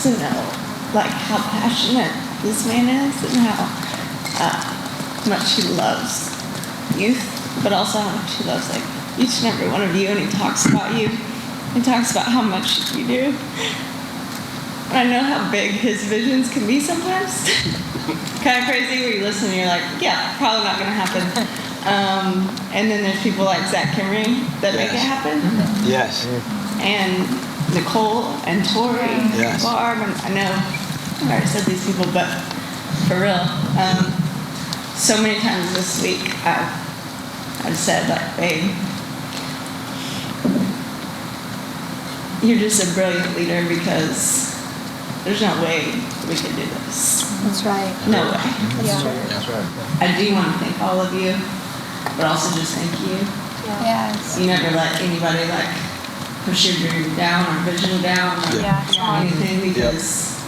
to know, like, how passionate this man is and how much he loves youth, but also how much he loves, like, each and every one of you, and he talks about you. He talks about how much you do. I know how big his visions can be sometimes. Kind of crazy where you listen and you're like, yeah, probably not going to happen. And then there's people like Zach Kimmery that make it happen. Yes. And Nicole and Tori Yes. and Barb. And I know I already said these people, but for real, so many times this week I've said, like, babe, you're just a brilliant leader because there's no way we could do this. That's right. No way. That's true. That's right. I do want to thank all of you, but also just thank you. Yes. You never let anybody, like, push your dream down or vision down or anything, because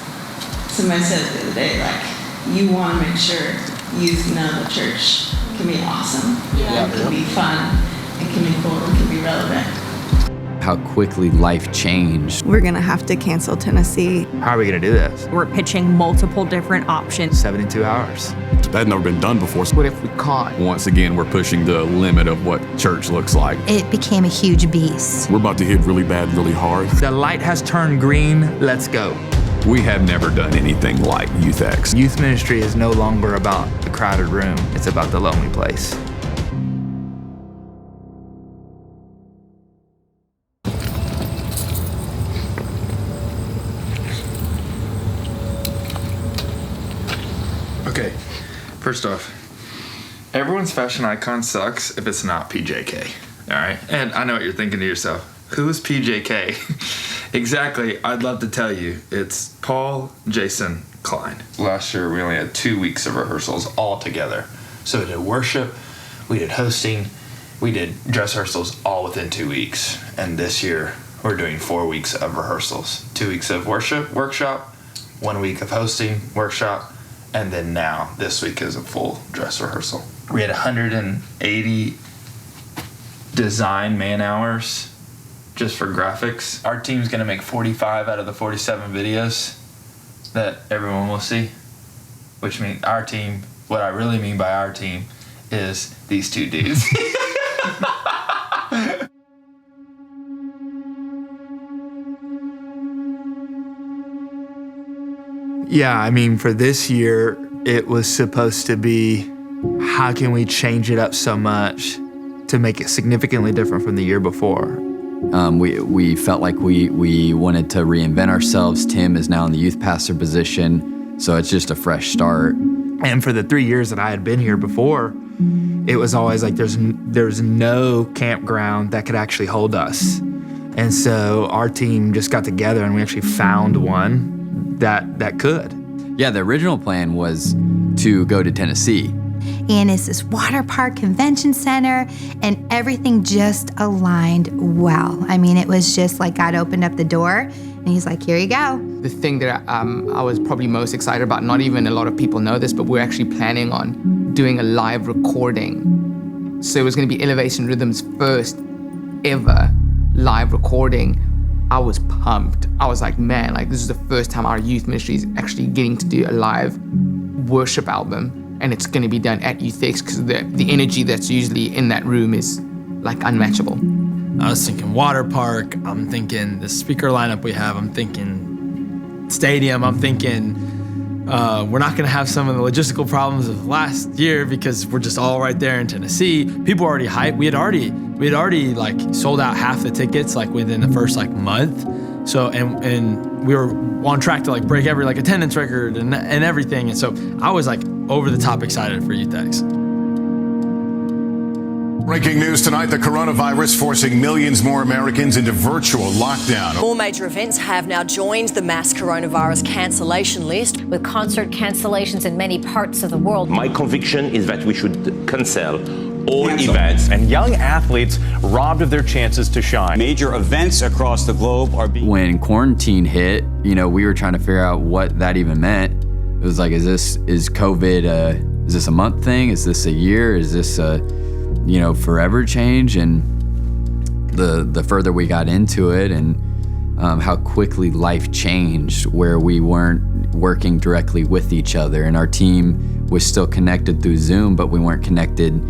somebody said it the other day, like, you want to make sure youth know the church can be awesome, and can be fun, and can be cool, and can be relevant. How quickly life changed. We're going to have to cancel Tennessee. How are we going to do this? We're pitching multiple different options. 72 hours. That had never been done before. What if we can't? Once again, we're pushing the limit of what church looks like. It became a huge beast. We're about to hit really bad, really hard. The light has turned green. Let's go. We have never done anything like YouthX. Youth ministry is no longer about the crowded room. It's about the lonely place. Okay, first off, everyone's fashion icon sucks if it's not PJK, all right? And I know what you're thinking to yourself. Who is PJK? Exactly, I'd love to tell you. It's Paul Jason Klein. Last year, we only had 2 weeks of rehearsals all together. So we did worship, we did hosting, we did dress rehearsals all within 2 weeks. And this year, we're doing 4 weeks of rehearsals. 2 weeks of worship, workshop, 1 week of hosting, workshop, and then now, this week is a full dress rehearsal. We had 180 design man hours just for graphics. Our team's gonna make 45 out of the 47 videos that everyone will see. Which means our team, what I really mean by our team, is these two dudes. Yeah, I mean, for this year, it was supposed to be, how can we change it up so much to make it significantly different from the year before? We felt like we wanted to reinvent ourselves. Tim is now in the youth pastor position, so it's just a fresh start. And for the 3 years that I had been here before, it was always like there's no campground that could actually hold us. And so our team just got together and we actually found one that could. Yeah, the original plan was to go to Tennessee. And it's this water park convention center, and everything just aligned well. I mean, it was just like God opened up the door, and he's like, here you go. The thing that I was probably most excited about, not even a lot of people know this, but we're actually planning on doing a live recording. So it was gonna be Elevation Rhythm's first ever live recording. I was pumped. I was like, man, like this is the first time our youth ministry is actually getting to do a live worship album, and it's gonna be done at YouthX because the energy that's usually in that room is like unmatchable. I was thinking water park, I'm thinking the speaker lineup we have, I'm thinking stadium, I'm thinking we're not gonna have some of the logistical problems of last year because we're just all right there in Tennessee. People are already hyped. We had already like sold out half the tickets like within the first like month. So and we were on track to like break every like attendance record and everything. And so I was like over the top excited for YouthX. Breaking news tonight, the coronavirus forcing millions more Americans into virtual lockdown. More major events have now joined the mass coronavirus cancellation list. With concert cancellations in many parts of the world. My conviction is that we should cancel all events. And young athletes robbed of their chances to shine. Major events across the globe are being... When quarantine hit, we were trying to figure out what that even meant. It was like, is COVID, is this a month thing? Is this a year? Is this a, forever change? And the further we got into it and how quickly life changed, where we weren't working directly with each other, and our team was still connected through Zoom, but we weren't connected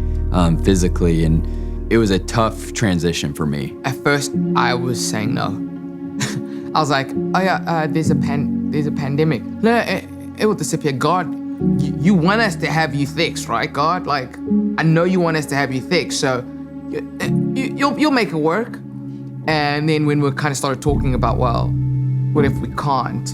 physically, and it was a tough transition for me. At first, I was saying no. I was like, oh yeah, there's a pandemic. No, it will disappear. God, you want us to have YouthX, right, God? Like, I know you want us to have YouthX, so you'll make it work. And then when we kind of started talking about, well, what if we can't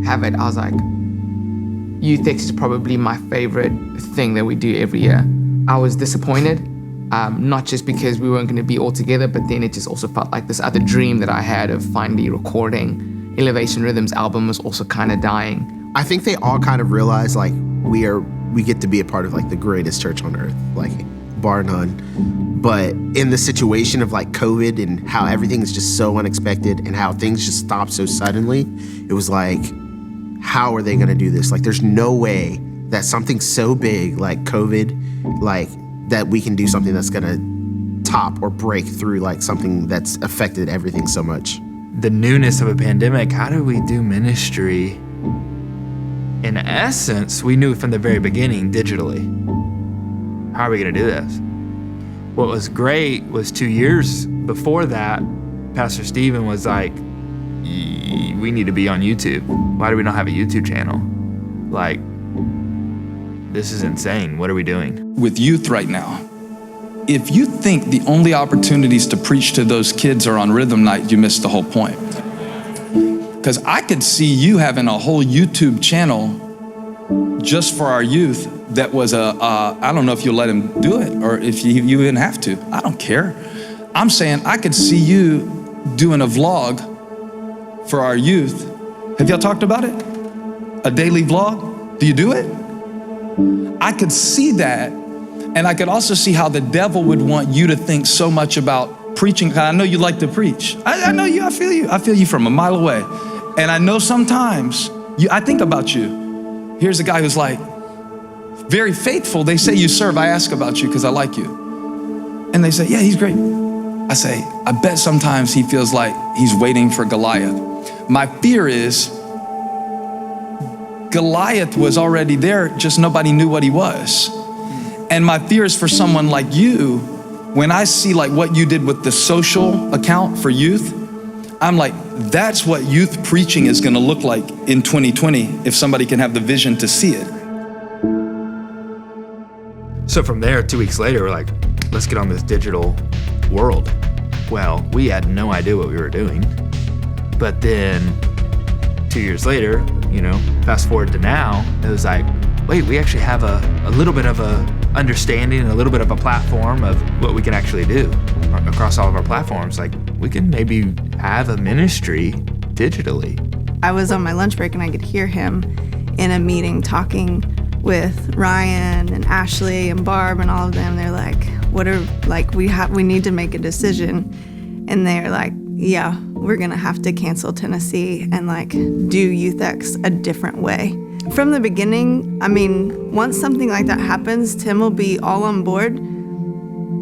have it? I was like, YouthX is probably my favorite thing that we do every year. I was disappointed, not just because we weren't going to be all together, but then it just also felt like this other dream that I had of finally recording Elevation Rhythms album was also kind of dying. I think they all kind of realize like we get to be a part of like the greatest church on earth, like bar none. But in the situation of like COVID and how everything is just so unexpected and how things just stop so suddenly, it was like, how are they going to do this? Like, there's no way that something so big like COVID, like that we can do something that's going to top or break through like something that's affected everything so much. The newness of a pandemic, how do we do ministry? In essence, we knew from the very beginning digitally. How are we going to do this? What was great was 2 years before that, Pastor Steven was like, we need to be on YouTube. Why do we not have a YouTube channel? Like, this is insane. What are we doing? With youth right now, if you think the only opportunities to preach to those kids are on Rhythm Night, you missed the whole point. Because I could see you having a whole YouTube channel just for our youth that was I don't know if you'll let him do it or if you even have to. I don't care. I'm saying I could see you doing a vlog for our youth. Have y'all talked about it? A daily vlog? Do you do it? I could see that. And I could also see how the devil would want you to think so much about preaching. I know you like to preach. I know you, I feel you. I feel you from a mile away. And I know sometimes I think about you. Here's a guy who's like, very faithful. They say you serve. I ask about you because I like you. And they say, yeah, he's great. I say, I bet sometimes he feels like he's waiting for Goliath. My fear is Goliath was already there, just nobody knew what he was. And my fear is for someone like you, when I see like what you did with the social account for youth, I'm like, that's what youth preaching is gonna look like in 2020 if somebody can have the vision to see it. So from there, 2 weeks later, we're like, let's get on this digital world. Well, we had no idea what we were doing. But then 2 years later, fast forward to now, it was like, wait, we actually have a little bit of a understanding and a little bit of a platform of what we can actually do across all of our platforms. Like, we can maybe have a ministry digitally. I was on my lunch break and I could hear him in a meeting talking with Ryan and Ashley and Barb and all of them. They're like, we need to make a decision. And they're like, yeah, we're gonna have to cancel Tennessee and like do YouthX a different way. From the beginning, I mean, once something like that happens, Tim will be all on board,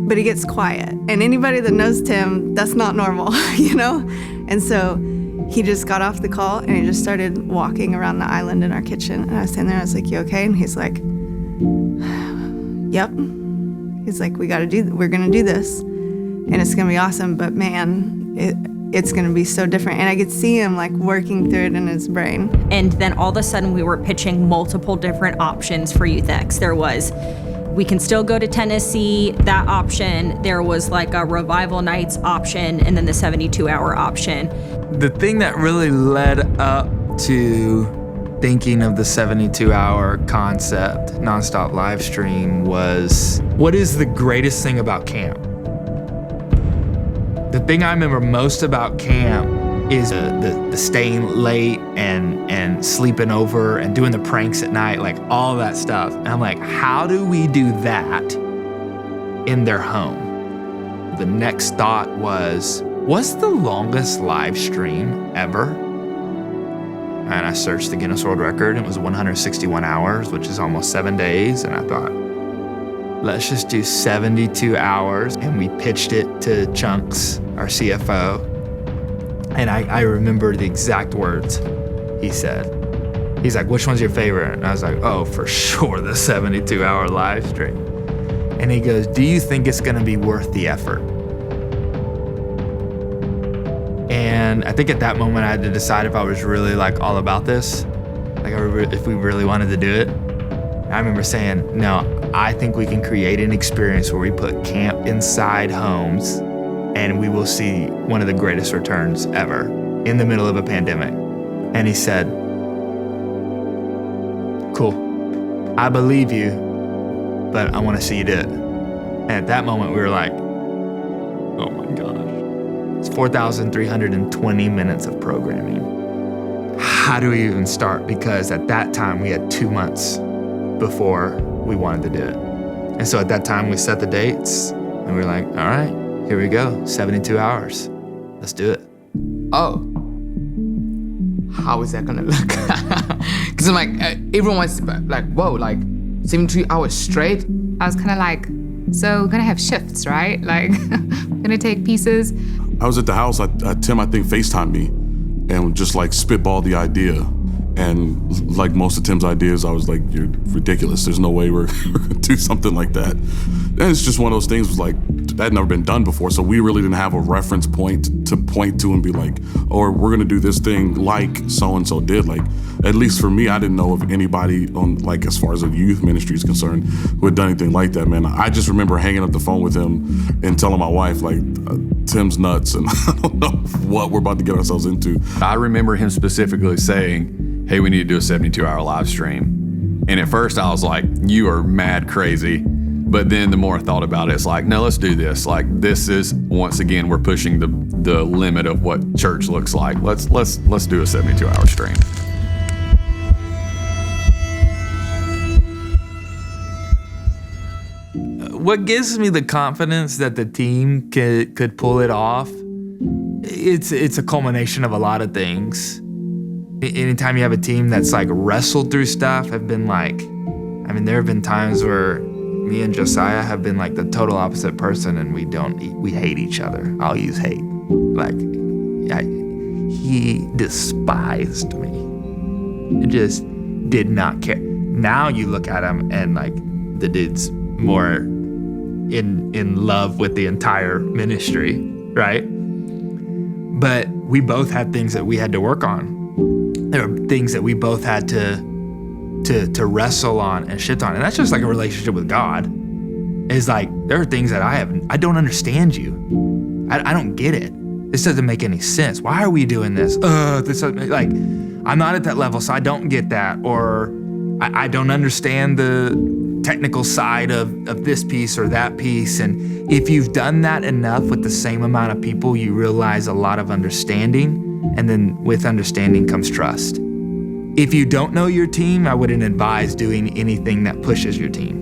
but he gets quiet. And anybody that knows Tim, that's not normal, And so he just got off the call and he just started walking around the island in our kitchen. And I was standing there, I was like, you okay? And he's like, yep. He's like, we're gonna do this. And it's gonna be awesome, but man, it's gonna be so different. And I could see him like working through it in his brain. And then all of a sudden we were pitching multiple different options for YouthX. There was, we can still go to Tennessee, that option. There was like a Revival Nights option and then the 72-hour option. The thing that really led up to thinking of the 72-hour concept, nonstop live stream, was what is the greatest thing about camp? The thing I remember most about camp is the staying late and sleeping over and doing the pranks at night, like all that stuff. And I'm like, how do we do that in their home? The next thought was, what's the longest live stream ever? And I searched the Guinness World Record, and it was 161 hours, which is almost 7 days. And I thought, let's just do 72 hours. And we pitched it to Chunks, our CFO. And I remember the exact words he said. He's like, which one's your favorite? And I was like, oh, for sure, the 72-hour live stream. And he goes, do you think it's gonna be worth the effort? And I think at that moment I had to decide if I was really like all about this, like if we really wanted to do it. And I remember saying, no, I think we can create an experience where we put camp inside homes and we will see one of the greatest returns ever in the middle of a pandemic. And he said, cool, I believe you, but I wanna see you do it. And at that moment we were like, oh my gosh. It's 4,320 minutes of programming. How do we even start? Because at that time we had 2 months before we wanted to do it. And so at that time we set the dates and we were like, all right, here we go, 72 hours. Let's do it. Oh, how is that gonna look? Because I'm like, everyone's like, whoa, like 72 hours straight? I was kind of like, so we're gonna have shifts, right? Like, we're gonna take pieces. I was at the house, Tim, I think, FaceTimed me and just like spitball the idea. And like most of Tim's ideas, I was like, you're ridiculous. There's no way we're gonna do something like that. And it's just one of those things was like, that had never been done before. So we really didn't have a reference point to point to and be like, oh, we're gonna do this thing like so-and-so did. Like, at least for me, I didn't know of anybody on, like, as far as a youth ministry is concerned, who had done anything like that, man. I just remember hanging up the phone with him and telling my wife, like, Tim's nuts and I don't know what we're about to get ourselves into. I remember him specifically saying, hey, we need to do a 72-hour live stream. And at first I was like, you are mad crazy. But then the more I thought about it, it's like, no, let's do this. Like, this is, once again, we're pushing the limit of what church looks like. Let's do a 72-hour stream. What gives me the confidence that the team could pull it off, it's a culmination of a lot of things. Anytime you have a team that's like wrestled through stuff, have been like, I mean, there have been times where me and Josiah have been like the total opposite person and we hate each other. I'll use hate. Like, he despised me. He just did not care. Now you look at him and like the dude's more in love with the entire ministry, right? But we both had things that we had to work on. There are things that we both had to wrestle on and shit on. And that's just like a relationship with God. It's like, there are things that I don't understand you. I don't get it. This doesn't make any sense. Why are we doing this? Like, I'm not at that level, so I don't get that. Or I don't understand the technical side of this piece or that piece. And if you've done that enough with the same amount of people, you realize a lot of understanding. And then with understanding comes trust. If you don't know your team, I wouldn't advise doing anything that pushes your team.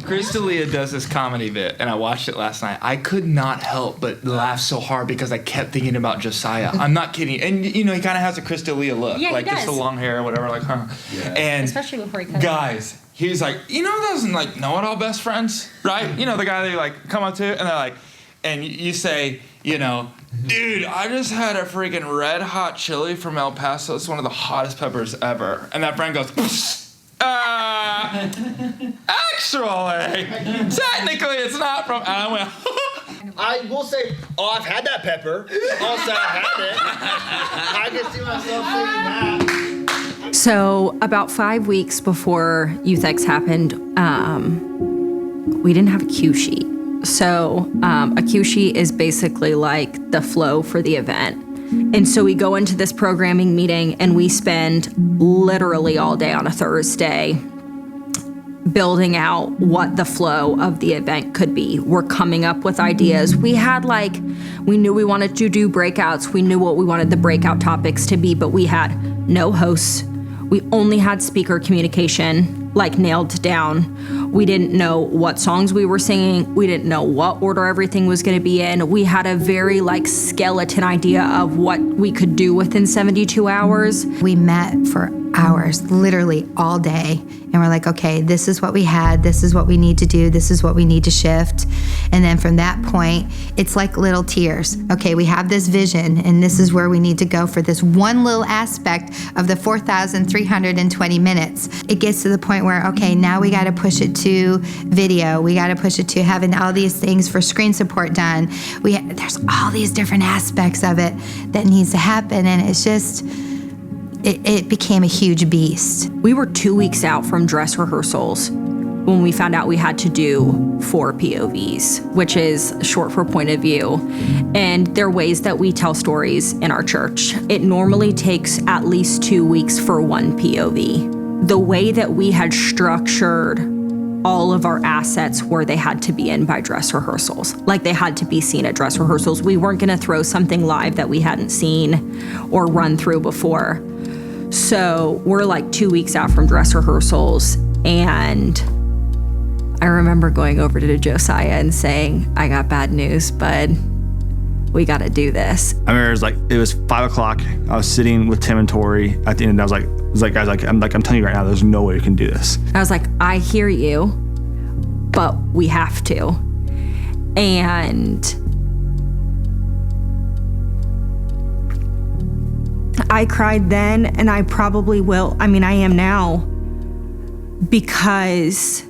Chris D'Elia does this comedy bit, and I watched it last night. I could not help but laugh so hard because I kept thinking about Josiah. I'm not kidding. And, you know, he kind of has a Chris D'Elia look. Yeah, like, he does. just the long hair or whatever, like, huh. Yeah. And especially before he cuts guys, he was like, you know those, like, know-it-all best friends, right? You know, the guy that you, like, come up to, and they're like, and you say, you know, dude, I just had a freaking red hot chili from El Paso. It's one of the hottest peppers ever. And that friend goes, actually, technically it's not from, and I went, I will say, oh, I've had that pepper. Also, I've had it. I can see myself saying that. So about 5 weeks before YouthX happened, we didn't have a cue sheet. So a cue sheet is basically like the flow for the event. And so we go into this programming meeting and we spend literally all day on a Thursday building out what the flow of the event could be. We're coming up with ideas. We knew we wanted to do breakouts. We knew what we wanted the breakout topics to be, but we had no hosts. We only had speaker communication, like nailed down. We didn't know what songs we were singing. We didn't know what order everything was going to be in. We had a very skeleton idea of what we could do within 72 hours. We met for hours, literally all day. And we're like, okay, this is what we had. This is what we need to do. This is what we need to shift. And then from that point, it's like little tears. Okay, we have this vision and this is where we need to go for this one little aspect of the 4,320 minutes. It gets to the point where, okay, now we got to push it to video. We got to push it to having all these things for screen support done. There's all these different aspects of it that needs to happen. And it's just, it became a huge beast. We were 2 weeks out from dress rehearsals when we found out we had to do 4 POVs, which is short for point of view. And there are ways that we tell stories in our church. It normally takes at least 2 weeks for 1 POV. The way that we had structured all of our assets where they had to be in by dress rehearsals. Like they had to be seen at dress rehearsals. We weren't gonna throw something live that we hadn't seen or run through before. So we're 2 weeks out from dress rehearsals, and I remember going over to Josiah and saying, I got bad news, bud. We gotta do this. I remember it was 5 o'clock. I was sitting with Tim and Tori at the end, and I was like, guys, I'm telling you right now, there's no way we can do this. I was like, I hear you, but we have to. And I cried then, and I probably will. I mean, I am now, because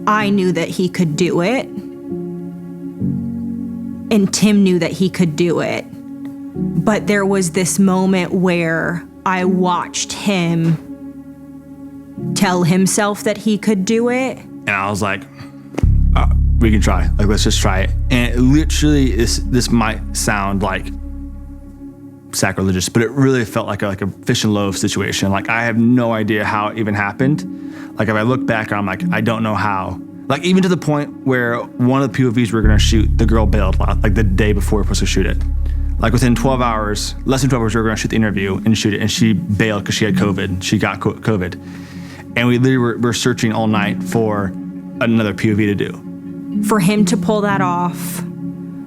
I knew that he could do it, and Tim knew that he could do it. But there was this moment where I watched him tell himself that he could do it. And I was like, we can try. Let's just try it. And it literally, this might sound like sacrilegious, but it really felt like a fish and loaves situation. I have no idea how it even happened. If I look back, I'm like, I don't know how. Even to the point where one of the POVs we were gonna shoot, the girl bailed the day before we were supposed to shoot it. Within 12 hours, less than 12 hours, we were gonna shoot the interview and shoot it, and she bailed because she had COVID. She got COVID. And we literally were searching all night for another POV to do. For him to pull that off,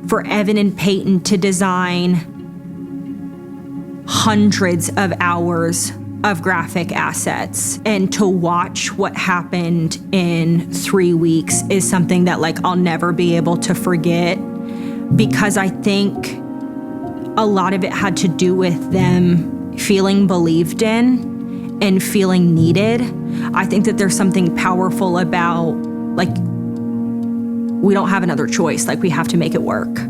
for Evan and Peyton to design hundreds of hours of graphic assets, and to watch what happened in 3 weeks is something that I'll never be able to forget, because I think a lot of it had to do with them feeling believed in and feeling needed. I think that there's something powerful about we don't have another choice. We have to make it work.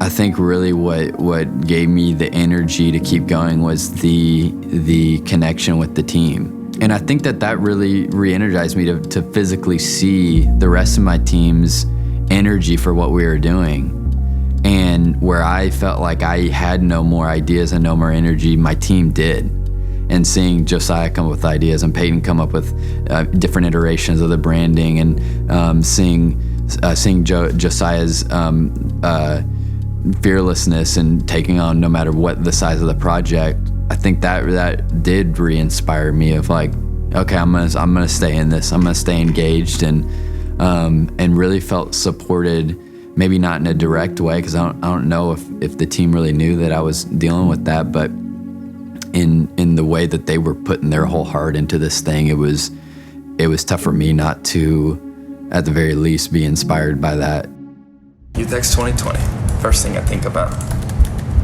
I think really what gave me the energy to keep going was the connection with the team. And I think that really re-energized me to physically see the rest of my team's energy for what we were doing. And where I felt like I had no more ideas and no more energy, my team did. And seeing Josiah come up with ideas and Peyton come up with different iterations of the branding, and seeing Josiah's fearlessness and taking on no matter what the size of the project, I think that did re-inspire me of okay, I'm gonna stay in this. I'm gonna stay engaged, and really felt supported. Maybe not in a direct way, because I don't know if the team really knew that I was dealing with that, but in the way that they were putting their whole heart into this thing, it was tough for me not to, at the very least, be inspired by that. YouthX2020. First thing I think about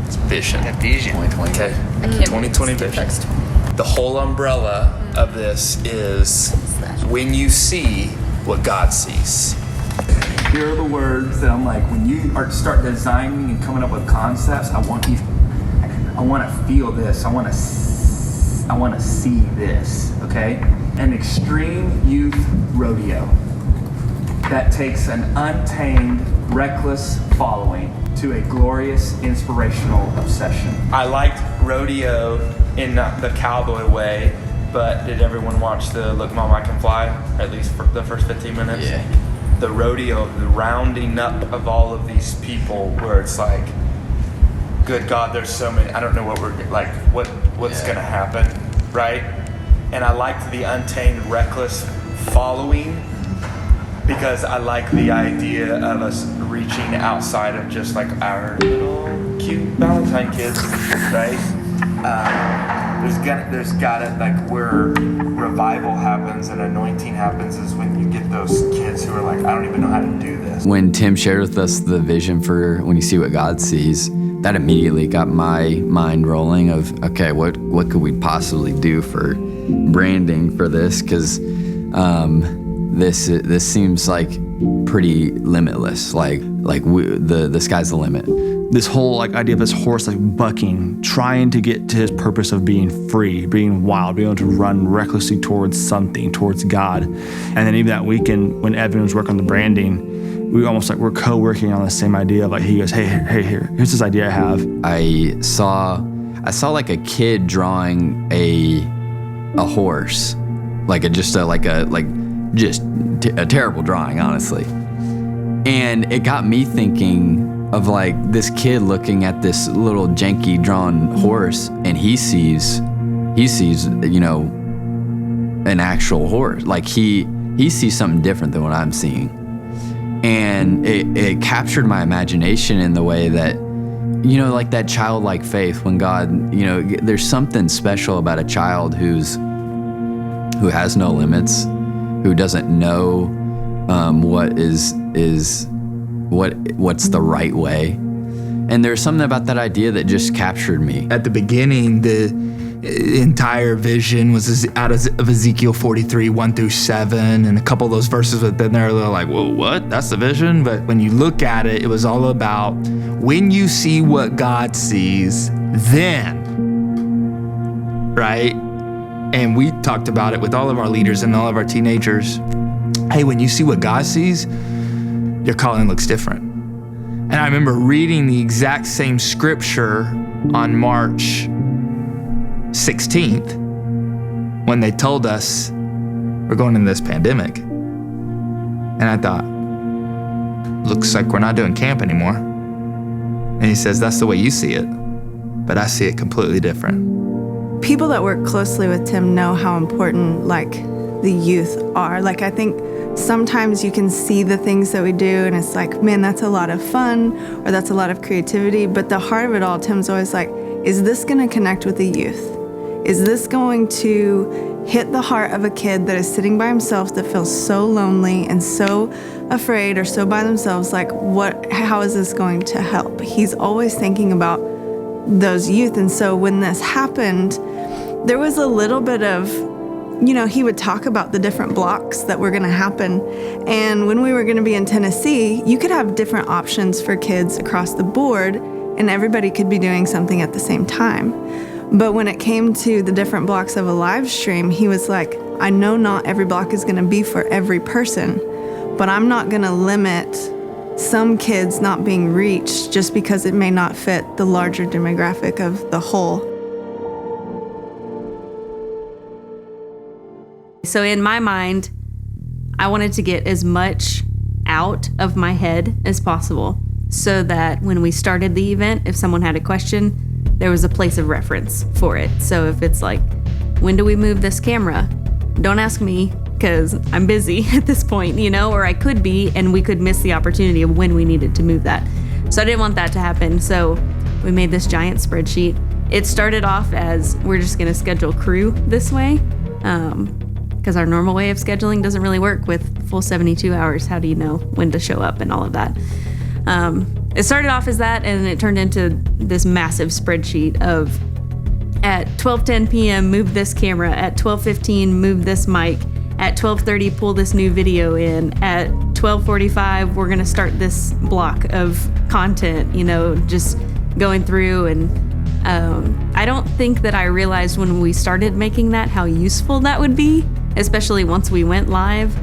is vision. Vision. 2020. Okay. 2020 vision. The whole umbrella of this is when you see what God sees. Here are the words that I'm when you start designing and coming up with concepts, I want to feel this. I want to see this, okay? An extreme youth rodeo that takes an untamed, reckless following to a glorious, inspirational obsession. I liked rodeo in the cowboy way, but did everyone watch the Look Mom, I Can Fly? At least for the first 15 minutes? Yeah. The rodeo, the rounding up of all of these people, where it's good God, there's so many, I don't know what what's gonna happen, right? And I liked the untamed, reckless following, because I like the idea of us reaching outside of just like our little cute Valentine kids, right? There's gotta, like, where revival happens and anointing happens is when you get those kids who are like, I don't even know how to do this. When Tim shared with us the vision for when you see what God sees, that immediately got my mind rolling of, okay, what could we possibly do for branding for this? Because this seems like pretty limitless. The sky's the limit. This whole like idea of this horse like bucking, trying to get to his purpose of being free, being wild, being able to run recklessly towards something, towards God. And then even that weekend when Evan was working on the branding, we almost like we're co-working on the same idea of like, he goes, hey, here's this idea I have. I saw like a kid drawing a horse, just a terrible drawing, honestly. And it got me thinking of like this kid looking at this little janky drawn horse, and he sees, an actual horse. Like he sees something different than what I'm seeing. And it captured my imagination in the way that, like that childlike faith when God, there's something special about a child who has no limits, who doesn't know what's the right way. And there's something about that idea that just captured me. At the beginning, the entire vision was out of Ezekiel 43, 1-7, and a couple of those verses within there are like, well, what? That's the vision? But when you look at it, it was all about when you see what God sees, then, right? And we talked about it with all of our leaders and all of our teenagers. Hey, when you see what God sees, your calling looks different. And I remember reading the exact same scripture on March 16th when they told us we're going into this pandemic. And I thought, looks like we're not doing camp anymore. And he says, that's the way you see it, but I see it completely different. People that work closely with Tim know how important the youth are. I think sometimes you can see the things that we do and it's like, man, that's a lot of fun or that's a lot of creativity. But the heart of it all, Tim's always like, is this going to connect with the youth? Is this going to hit the heart of a kid that is sitting by himself that feels so lonely and so afraid or so by themselves? How is this going to help? He's always thinking about those youth. And so when this happened, there was a little bit of, he would talk about the different blocks that were going to happen. And when we were going to be in Tennessee, you could have different options for kids across the board, and everybody could be doing something at the same time. But when it came to the different blocks of a live stream, he was like, I know not every block is going to be for every person, but I'm not going to limit some kids not being reached just because it may not fit the larger demographic of the whole. So in my mind, I wanted to get as much out of my head as possible so that when we started the event, if someone had a question, there was a place of reference for it. So if it's like, when do we move this camera? Don't ask me because I'm busy at this point, or I could be, and we could miss the opportunity of when we needed to move that. So I didn't want that to happen. So we made this giant spreadsheet. It started off as we're just going to schedule crew this way. Because our normal way of scheduling doesn't really work with full 72 hours. How do you know when to show up and all of that? It started off as that, and it turned into this massive spreadsheet of at 12:10 p.m. move this camera, at 12:15 move this mic, at 12:30 pull this new video in, at 12:45 we're gonna start this block of content, just going through. And I don't think that I realized when we started making that how useful that would be, especially once we went live.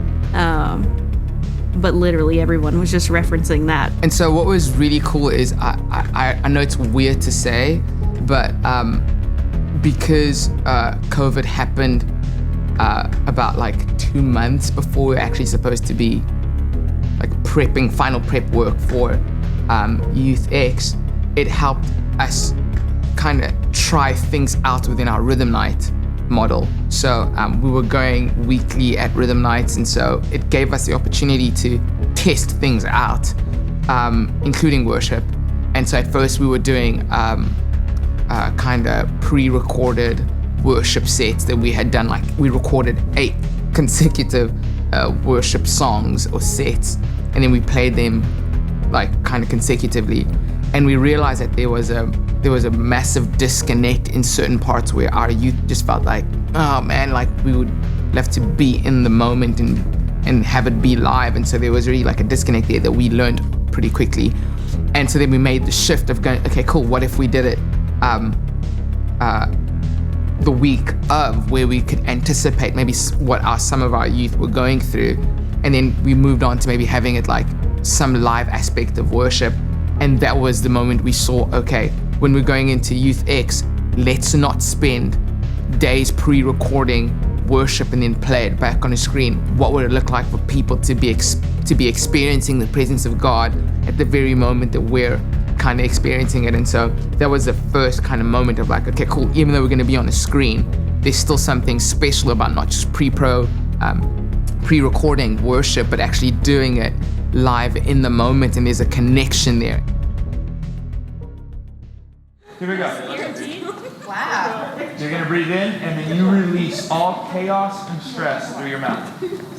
But literally everyone was just referencing that. And so what was really cool is, I know it's weird to say, but because COVID happened about 2 months before we were actually supposed to be prepping final prep work for YouthX, it helped us kind of try things out within our rhythm night model. So we were going weekly at rhythm nights, and so it gave us the opportunity to test things out, including worship. And so at first we were doing kind of pre-recorded worship sets that we had done. Like we recorded 8 consecutive worship songs or sets, and then we played them like kind of consecutively. And we realized that there was a massive disconnect in certain parts where our youth just felt like, oh man, like we would love to be in the moment and have it be live. And so there was really like a disconnect there that we learned pretty quickly. And so then we made the shift of going, okay, cool, what if we did it the week of, where we could anticipate maybe what some of our youth were going through. And then we moved on to maybe having it like some live aspect of worship. And that was the moment we saw, okay, when we're going into YouthX, let's not spend days pre-recording worship and then play it back on a screen. What would it look like for people to be experiencing the presence of God at the very moment that we're kind of experiencing it? And so that was the first kind of moment of like, okay, cool, even though we're going to be on a screen, there's still something special about not just pre-recording worship, but actually doing it live in the moment, and there's a connection there. Here we go. Wow. You're gonna breathe in, and then you release all chaos and stress through your mouth.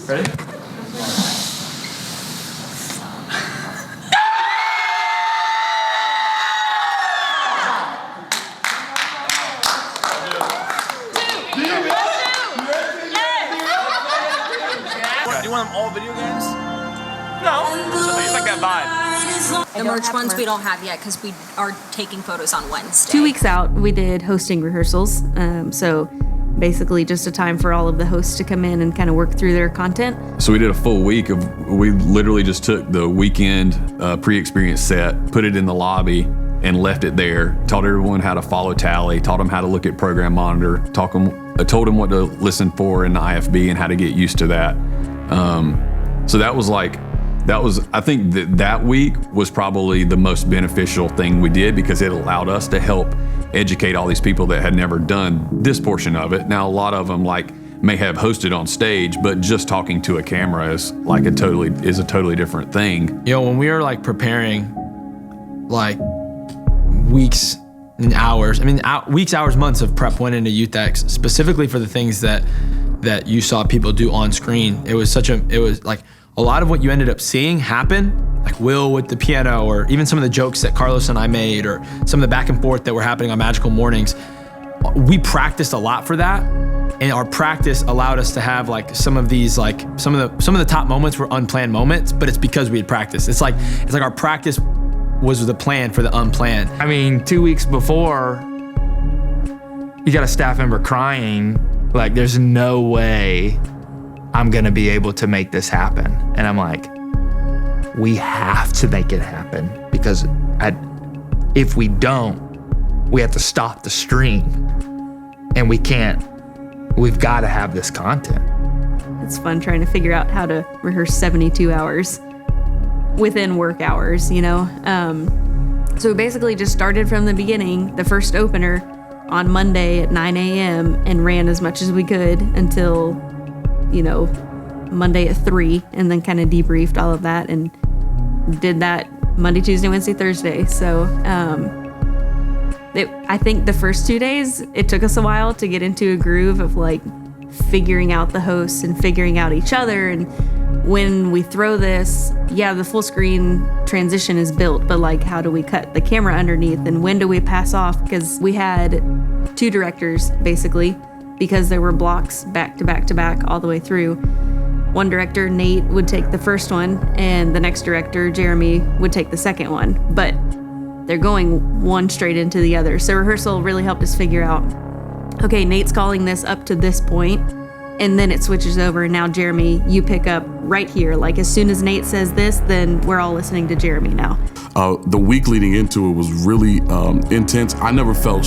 Ready? You want them all video games? No. It's like that vibe. The merch ones we don't have yet because we are taking photos on Wednesday. 2 weeks out, we did hosting rehearsals. So basically just a time for all of the hosts to come in and kind of work through their content. So we did a full week we literally just took the weekend pre-experience set, put it in the lobby, and left it there. Taught everyone how to follow tally, taught them how to look at program monitor, told them what to listen for in the IFB and how to get used to that. So I think that week was probably the most beneficial thing we did, because it allowed us to help educate all these people that had never done this portion of it. Now, a lot of them may have hosted on stage, but just talking to a camera is a totally different thing. You know, when we were preparing weeks and hours, weeks, hours, months of prep went into YouthX specifically for the things that you saw people do on screen. It was a lot of what you ended up seeing happen, like Will with the piano, or even some of the jokes that Carlos and I made, or some of the back and forth that were happening on Magical Mornings. We practiced a lot for that, and our practice allowed us to have some of these some of the top moments were unplanned moments, but it's because we had practiced. It's like our practice was the plan for the unplanned. 2 weeks before, you got a staff member crying, there's no way I'm gonna be able to make this happen. And I'm like, we have to make it happen, because if we don't, we have to stop the stream, and we've got to have this content. It's fun trying to figure out how to rehearse 72 hours within work hours, you know? So we basically just started from the beginning, the first opener on Monday at 9 a.m. and ran as much as we could until, Monday at 3, and then kind of debriefed all of that and did that Monday, Tuesday, Wednesday, Thursday. So I think the first 2 days, it took us a while to get into a groove of figuring out the hosts and figuring out each other. And when we throw this, the full screen transition is built, but how do we cut the camera underneath, and when do we pass off? Because we had 2 directors basically, because there were blocks back to back to back all the way through. One director, Nate, would take the first one, and the next director, Jeremy, would take the second one, but they're going one straight into the other. So rehearsal really helped us figure out, okay, Nate's calling this up to this point, and then it switches over, and now Jeremy, you pick up right here. As soon as Nate says this, then we're all listening to Jeremy now. The week leading into it was really intense. I never felt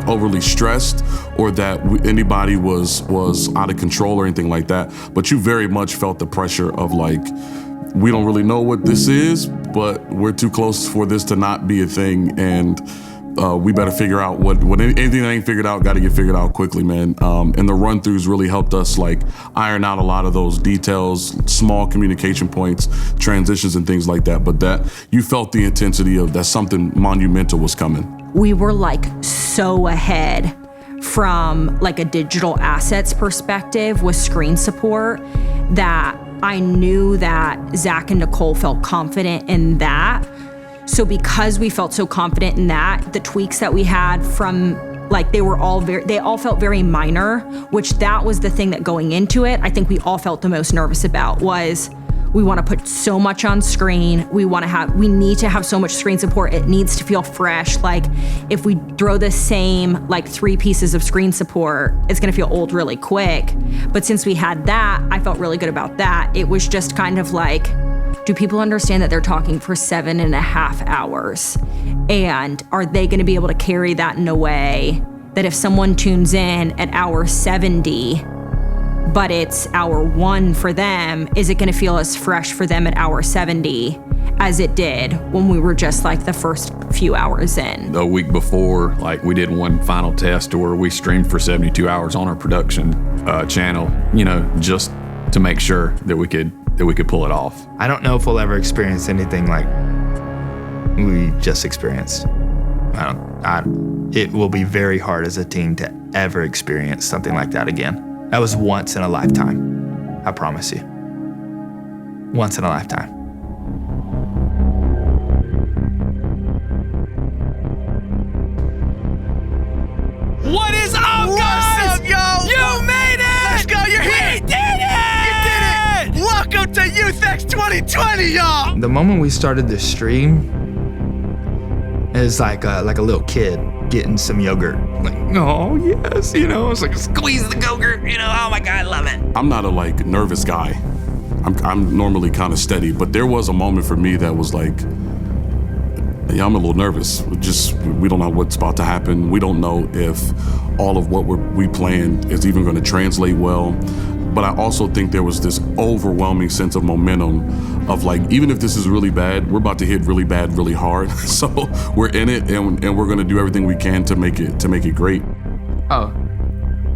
overly stressed or that anybody was out of control or anything like that. But you very much felt the pressure of we don't really know what this is, but we're too close for this to not be a thing. And we better figure out what anything that ain't figured out got to get figured out quickly, man. And the run-throughs really helped us like iron out a lot of those details, small communication points, transitions and things like that. But that you felt the intensity of that something monumental was coming. We were like so ahead from like a digital assets perspective with screen support that I knew that Zach and Nicole felt confident in that. So because we felt so confident in that, the tweaks that we had from like they all felt very minor, which that was the thing that going into it, I think we all felt the most nervous about was we want to put so much on screen. We need to have so much screen support. It needs to feel fresh. Like if we throw the same like 3 pieces of screen support, it's gonna feel old really quick. But since we had that, I felt really good about that. It was just kind of like, do people understand that they're talking for 7.5 hours? And are they gonna be able to carry that in a way that if someone tunes in at hour 70, but it's hour 1 for them, is it gonna feel as fresh for them at hour 70 as it did when we were just like the first few hours in? A week before, like we did one final test where we streamed for 72 hours on our production channel, you know, just to make sure that we could pull it off. I don't know if we'll ever experience anything like we just experienced. It will be very hard as a team to ever experience something like that again. That was once in a lifetime. I promise you. Once in a lifetime. What is up, guys? What's up, yo? You made it! Let's go, you're here! We did it! You did it! Welcome to YouthX2020, y'all! The moment we started the stream, it was like a little kid getting some yogurt. Like, oh yes, you know, it's like squeeze the yogurt, you know, oh my God, I love it. I'm not a like nervous guy. I'm normally kind of steady, but there was a moment for me that was like, yeah, I'm a little nervous. We don't know what's about to happen. We don't know if all of what we planned is even going to translate well. But I also think there was this overwhelming sense of momentum of like, even if this is really bad, we're about to hit really bad, really hard. So we're in it and we're gonna do everything we can to make it great. Oh,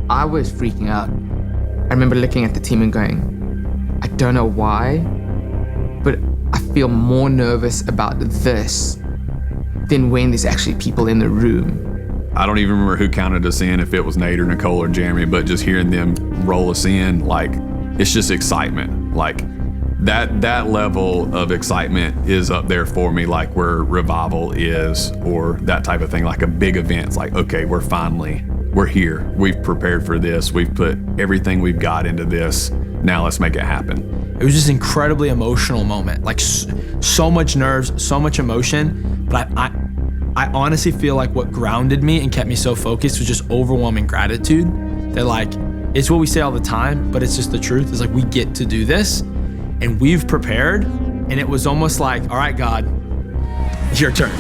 I was freaking out. I remember looking at the team and going, I don't know why, but I feel more nervous about this than when there's actually people in the room. I don't even remember who counted us in, if it was Nate or Nicole or Jeremy, but just hearing them roll us in, like, it's just excitement. Like, that level of excitement is up there for me, like where Revival is, or that type of thing, like a big event. It's like, okay, we're here. We've prepared for this. We've put everything we've got into this. Now let's make it happen. It was just an incredibly emotional moment, like so much nerves, so much emotion, but I honestly feel like what grounded me and kept me so focused was just overwhelming gratitude that like, it's what we say all the time, but it's just the truth. It's like, we get to do this and we've prepared. And it was almost like, all right, God, your turn.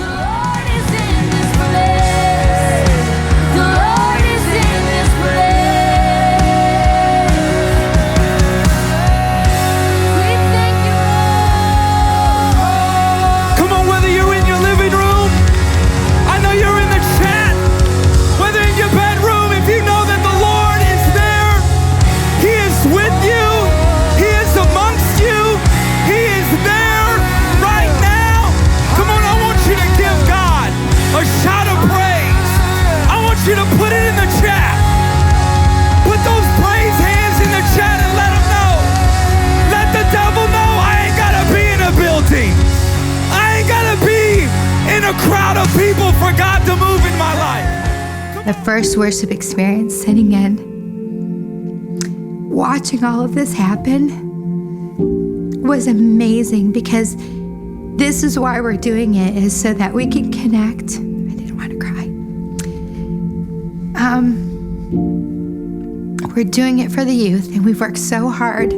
You to put it in the chat. Put those praise hands in the chat and let them know. Let the devil know I ain't gotta be in a building. I ain't gotta be in a crowd of people for God to move in my life. The first worship experience, sitting in, watching all of this happen was amazing, because this is why we're doing it, is so that we can connect. I didn't want to cry. We're doing it for the youth, and we've worked so hard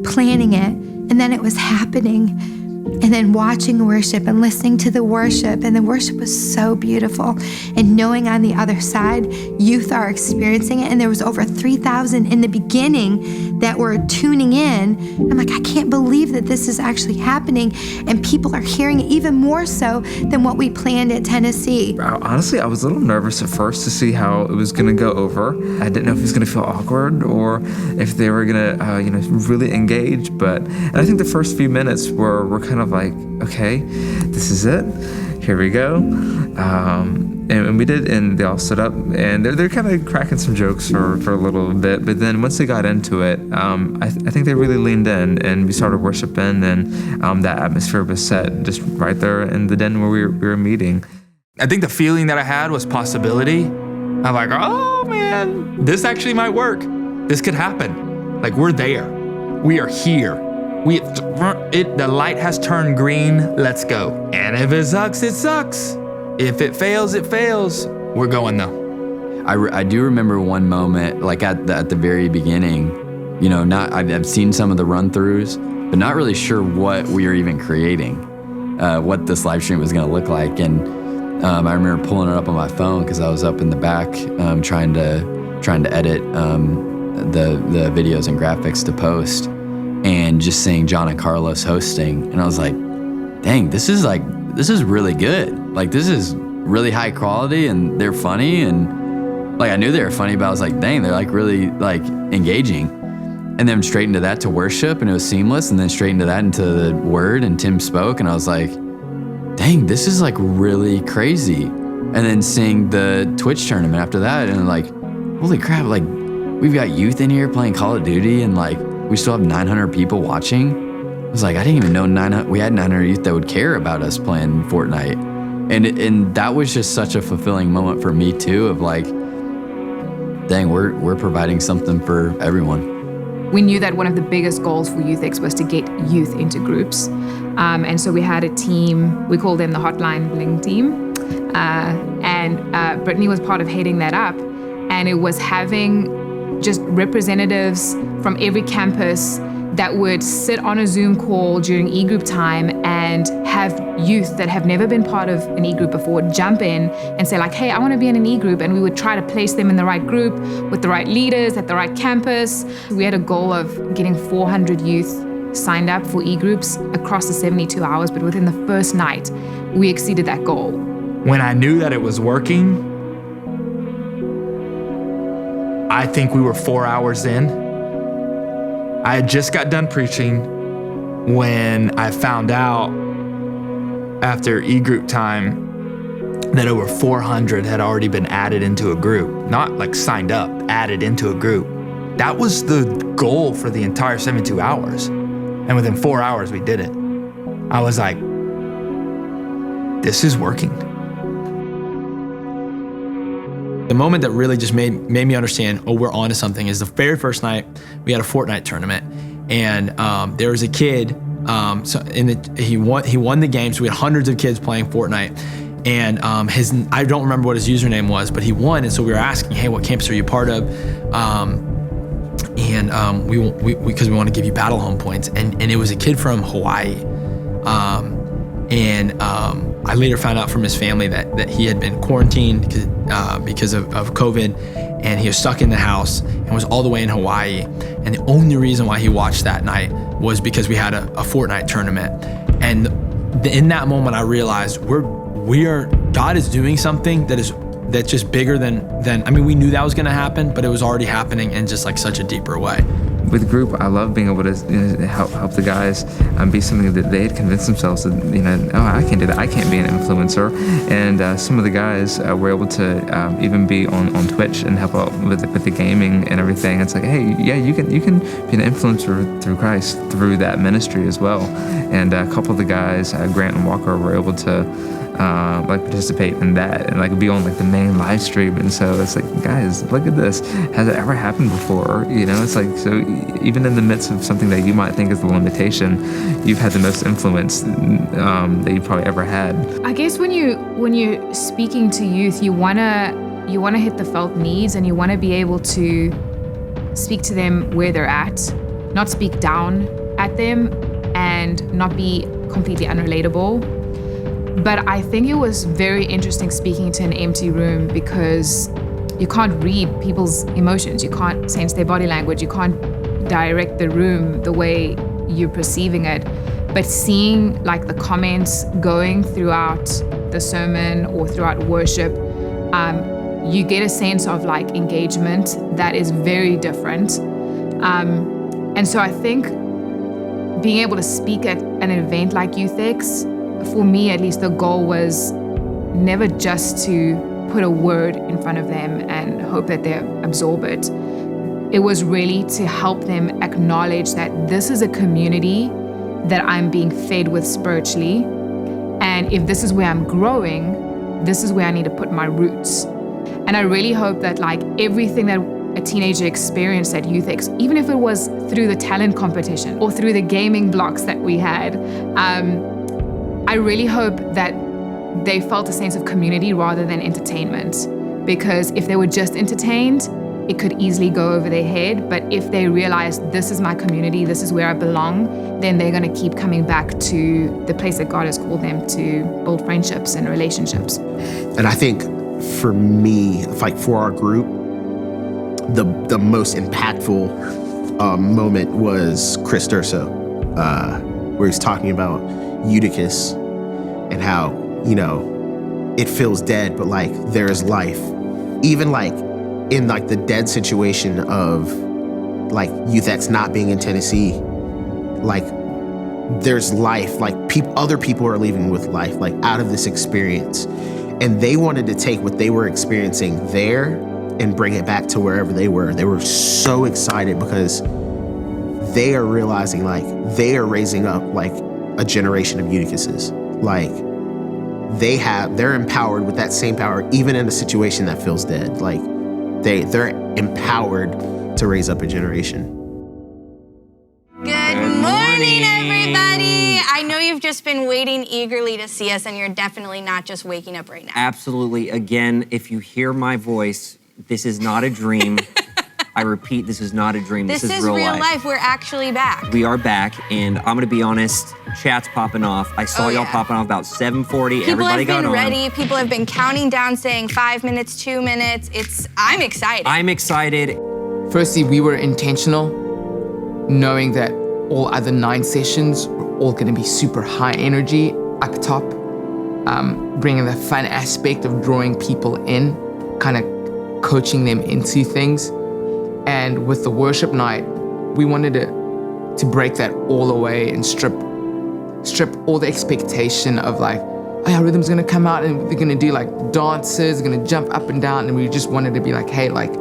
planning it, and then it was happening. And then watching worship and listening to the worship. And the worship was so beautiful. And knowing on the other side, youth are experiencing it. And there was over 3,000 in the beginning that were tuning in. I'm like, I can't believe that this is actually happening. And people are hearing it even more so than what we planned at Tennessee. Honestly, I was a little nervous at first to see how it was going to go over. I didn't know if it was going to feel awkward or if they were going to, really engage. And I think the first few minutes were kind of like, okay, this is it. Here we go. And we did, and they all stood up, and they're kind of cracking some jokes for a little bit. But then once they got into it, I think they really leaned in, and we started worshiping, and that atmosphere was set just right there in the den where we were meeting. I think the feeling that I had was possibility. I'm like, oh man, this actually might work. This could happen. Like, we're there. We are here. The light has turned green. Let's go. And if it sucks, it sucks. If it fails, it fails. We're going though. I do remember one moment, like at the very beginning, I've seen some of the run-throughs, but not really sure what we were even creating, what this live stream was going to look like. And I remember pulling it up on my phone because I was up in the back trying to edit the videos and graphics to post, and just seeing John and Carlos hosting, and I was like, dang, this is really good. Like, this is really high quality, and they're funny, and like I knew they were funny, but I was like, dang, they're like really like engaging. And then straight into that to worship, and it was seamless, and then straight into that into the word, and Tim spoke, and I was like, dang, this is like really crazy. And then seeing the Twitch tournament after that, and like, holy crap, like we've got youth in here playing Call of Duty, and like we still have 900 people watching. I was like, I didn't even know we had 900 youth that would care about us playing Fortnite. And that was just such a fulfilling moment for me too, of like, dang, we're providing something for everyone. We knew that one of the biggest goals for YouthX was to get youth into groups. And so we had a team, we called them the Hotline Bling team. And Brittany was part of heading that up. And it was having just representatives from every campus that would sit on a Zoom call during e-group time and have youth that have never been part of an e-group before jump in and say like, hey, I want to be in an e-group. And we would try to place them in the right group with the right leaders at the right campus. We had a goal of getting 400 youth signed up for e-groups across the 72 hours, but within the first night, we exceeded that goal. When I knew that it was working, I think we were 4 hours in. I had just got done preaching when I found out after e-group time that over 400 had already been added into a group. Not like signed up, added into a group. That was the goal for the entire 72 hours. And within 4 hours, we did it. I was like, this is working. The moment that really just made me understand, oh, we're onto something, is the very first night we had a Fortnite tournament, and there was a kid. He won the game. So we had hundreds of kids playing Fortnite, and I don't remember what his username was, but he won. And so we were asking, hey, what campus are you part of? Because we want to give you battle home points, and it was a kid from Hawaii. I later found out from his family that he had been quarantined because of COVID, and he was stuck in the house and was all the way in Hawaii. And the only reason why he watched that night was because we had a Fortnite tournament. And in that moment, I realized God is doing something that's just bigger than we knew that was going to happen, but it was already happening in just like such a deeper way. With group, I love being able to help the guys be something that they had convinced themselves that, I can't do that. I can't be an influencer. And some of the guys were able to even be on Twitch and help out with the gaming and everything. It's like, hey, yeah, you can be an influencer through Christ, through that ministry as well. And a couple of the guys, Grant and Walker, were able to participate in that and be on the main live stream. And so it's like, guys, look at this. Has it ever happened before? It's like, so even in the midst of something that you might think is the limitation, you've had the most influence that you probably ever had. I guess when you're speaking to youth, you wanna hit the felt needs, and you wanna be able to speak to them where they're at, not speak down at them, and not be completely unrelatable. But I think it was very interesting speaking to an empty room because you can't read people's emotions. You can't sense their body language. You can't direct the room the way you're perceiving it. But seeing like the comments going throughout the sermon or throughout worship, you get a sense of like engagement that is very different. And so I think being able to speak at an event like YouthX, for me at least, the goal was never just to put a word in front of them and hope that they absorb it. It was really to help them acknowledge that this is a community that I'm being fed with spiritually. And if this is where I'm growing, this is where I need to put my roots. And I really hope that like everything that a teenager experienced at YouthX, even if it was through the talent competition or through the gaming blocks that we had, I really hope that they felt a sense of community rather than entertainment. Because if they were just entertained, it could easily go over their head. But if they realize this is my community, this is where I belong, then they're going to keep coming back to the place that God has called them to build friendships and relationships. And I think for me, like for our group, the most impactful moment was Chris Durso, where he's talking about Eutychus and how, it feels dead, but like there is life. Even like in like the dead situation of like YouthX not being in Tennessee, like there's life, like other people are leaving with life, like out of this experience. And they wanted to take what they were experiencing there and bring it back to wherever they were. They were so excited because they are realizing like they are raising up like a generation of Eutychuses. Like they're empowered with that same power, even in a situation that feels dead. Like they're empowered to raise up a generation. Good morning, everybody. I know you've just been waiting eagerly to see us, and you're definitely not just waking up right now. Absolutely. Again, if you hear my voice, this is not a dream. I repeat, this is not a dream. This is real life. We're actually back. We are back, and I'm gonna be honest, chat's popping off. I saw y'all popping off about 7:40. Everybody got on. People have been ready. People have been counting down, saying 5 minutes, 2 minutes. I'm excited. I'm excited. Firstly, we were intentional, knowing that all other 9 sessions were all gonna be super high energy up top, bringing the fun aspect of drawing people in, kind of coaching them into things. And with the worship night, we wanted to break that all away and strip all the expectation of like, oh yeah, rhythm's gonna come out and they're gonna do like dances, they're gonna jump up and down, and we just wanted to be like, hey, like,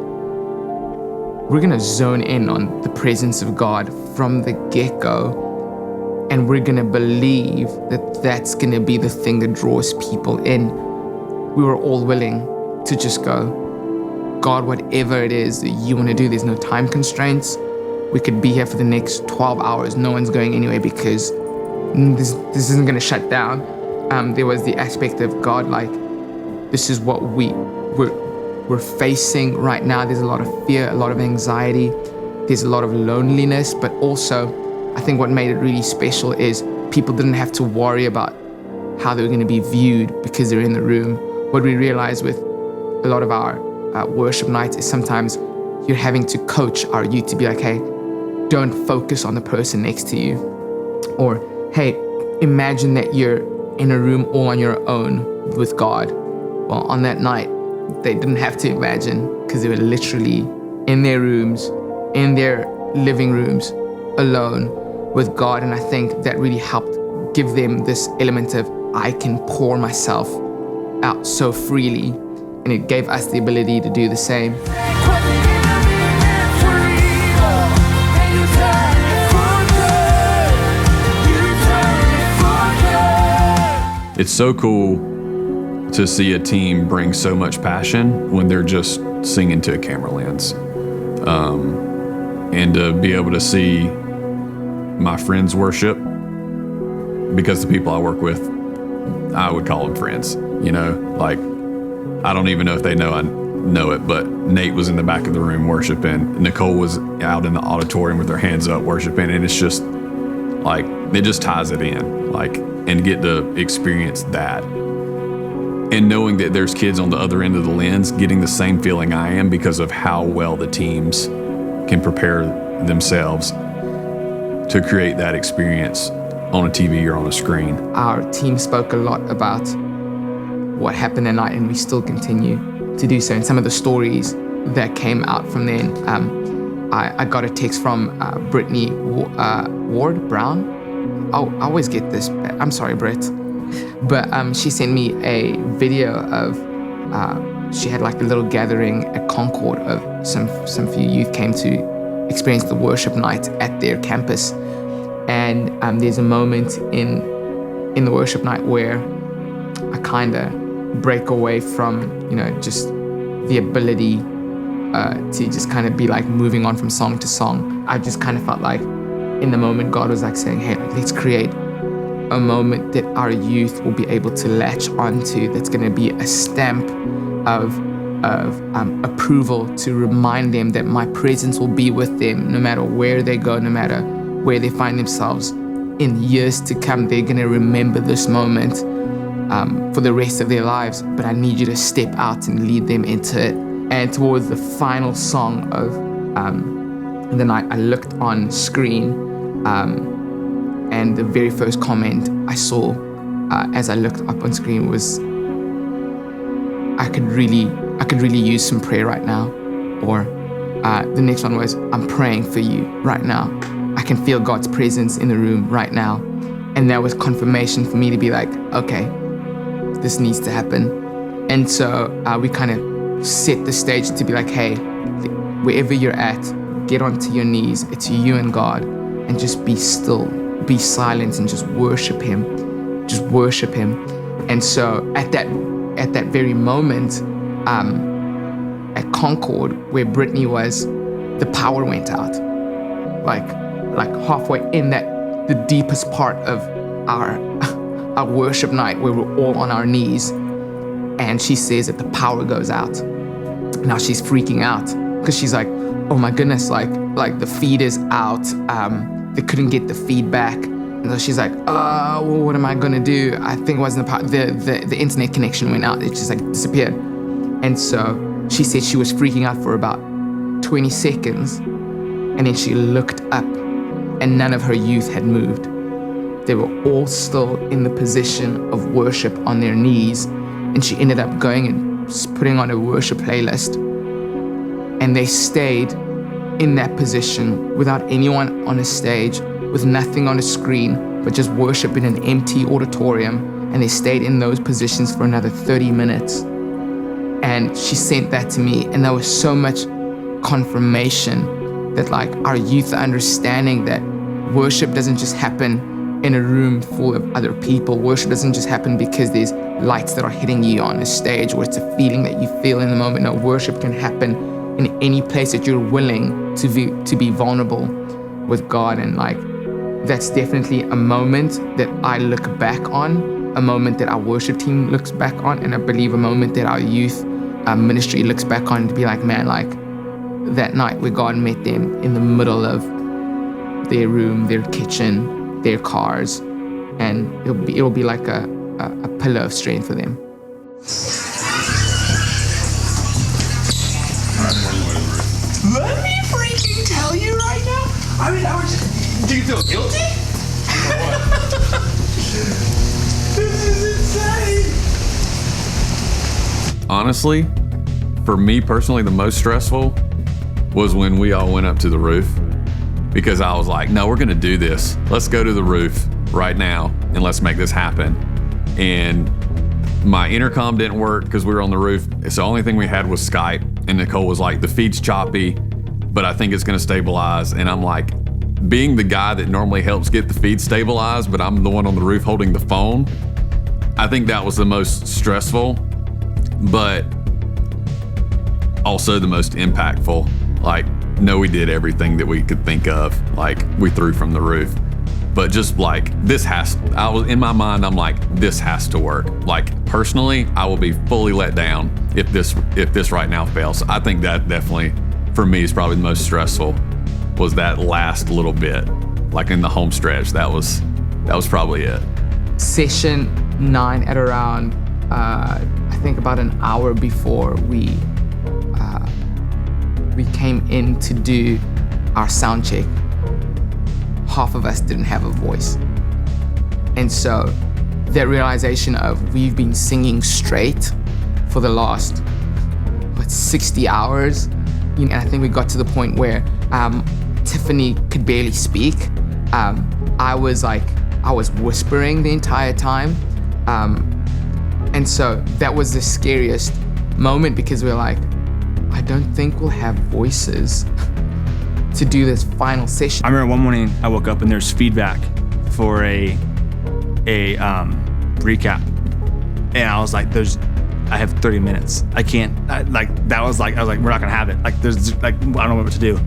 we're gonna zone in on the presence of God from the get-go, and we're gonna believe that that's gonna be the thing that draws people in. We were all willing to just go, God, whatever it is that you want to do, there's no time constraints. We could be here for the next 12 hours. No one's going anywhere because this isn't going to shut down. There was the aspect of God, like, this is what we're facing right now. There's a lot of fear, a lot of anxiety. There's a lot of loneliness, but also I think what made it really special is people didn't have to worry about how they were going to be viewed because they're in the room. What we realized with a lot of our worship nights is sometimes you're having to coach our youth to be like, hey, don't focus on the person next to you. Or, hey, imagine that you're in a room all on your own with God. Well, on that night, they didn't have to imagine because they were literally in their rooms, in their living rooms, alone with God. And I think that really helped give them this element of, I can pour myself out so freely. And it gave us the ability to do the same. It's so cool to see a team bring so much passion when they're just singing to a camera lens. And to be able to see my friends worship, because the people I work with, I would call them friends, like, I don't even know if they know I know it, but Nate was in the back of the room worshiping. Nicole was out in the auditorium with her hands up worshiping. And it's just like, It just ties it in, like, and get to experience that. And knowing that there's kids on the other end of the lens getting the same feeling I am because of how well the teams can prepare themselves to create that experience on a TV or on a screen. Our team spoke a lot about what happened that night, and we still continue to do so. And some of the stories that came out from then, I got a text from Brittany Ward Brown. I always get this. I'm sorry, Britt. But she sent me a video of, she had like a little gathering at Concord of some few youth came to experience the worship night at their campus. And there's a moment in the worship night where I kind of break away from, just the ability to just kind of be like moving on from song to song. I just kind of felt like in the moment God was like saying, hey, let's create a moment that our youth will be able to latch onto, that's going to be a stamp of approval to remind them that my presence will be with them no matter where they go, no matter where they find themselves. In years to come, they're going to remember this moment for the rest of their lives, but I need you to step out and lead them into it. And towards the final song of the night, I looked on screen, and the very first comment I saw as I looked up on screen was, I could really use some prayer right now. Or the next one was, I'm praying for you right now. I can feel God's presence in the room right now. And that was confirmation for me to be like, okay, this needs to happen. And so we kind of set the stage to be like, hey, wherever you're at, get onto your knees. It's you and God, and just be still, be silent, and just worship Him. Just worship Him. And so at that very moment, at Concord, where Brittany was, the power went out. Like halfway in the deepest part of our worship night, where we're all on our knees, and she says that the power goes out. Now she's freaking out because she's like, oh my goodness, like the feed is out. They couldn't get the feedback. And so she's like, well, what am I gonna do? I think it wasn't the internet connection went out. It just like disappeared. And so she said she was freaking out for about 20 seconds. And then she looked up, and none of her youth had moved. They were all still in the position of worship on their knees. And she ended up going and putting on a worship playlist. And they stayed in that position without anyone on a stage, with nothing on a screen, but just worship in an empty auditorium. And they stayed in those positions for another 30 minutes. And she sent that to me, and there was so much confirmation that like our youth are understanding that worship doesn't just happen in a room full of other people. Worship doesn't just happen because there's lights that are hitting you on a stage, or it's a feeling that you feel in the moment. No, worship can happen in any place that you're willing to be vulnerable with God. And like, that's definitely a moment that I look back on, a moment that our worship team looks back on, and I believe a moment that our youth ministry looks back on to be like, man, like that night where God met them in the middle of their room, their kitchen, their cars, and it'll be like a pillar of strength for them. Let me freaking tell you right now. I mean, do you feel guilty? This is insane. Honestly, for me personally, the most stressful was when we all went up to the roof, because I was like, no, we're gonna do this. Let's go to the roof right now and let's make this happen. And my intercom didn't work because we were on the roof. It's the only thing we had was Skype. And Nicole was like, the feed's choppy, but I think it's gonna stabilize. And I'm like, being the guy that normally helps get the feed stabilized, but I'm the one on the roof holding the phone, I think that was the most stressful, but also the most impactful. Like, no, we did everything that we could think of. Like, we threw from the roof. But just like, I was in my mind, I'm like, this has to work. Like, personally, I will be fully let down if this right now fails. I think that definitely, for me, is probably the most stressful, was that last little bit. Like in the home stretch, that was That was probably it. Session 9 at around, I think about an hour before we came in to do our sound check, half of us didn't have a voice. And so that realization of we've been singing straight for the last, 60 hours. And I think we got to the point where Tiffany could barely speak. I was whispering the entire time. And so that was the scariest moment because we were like, I don't think we'll have voices to do this final session. I remember one morning I woke up and there's feedback for a recap, and I was like, I have 30 minutes. I can't. I was like, we're not gonna have it. Like, there's I don't know what to do.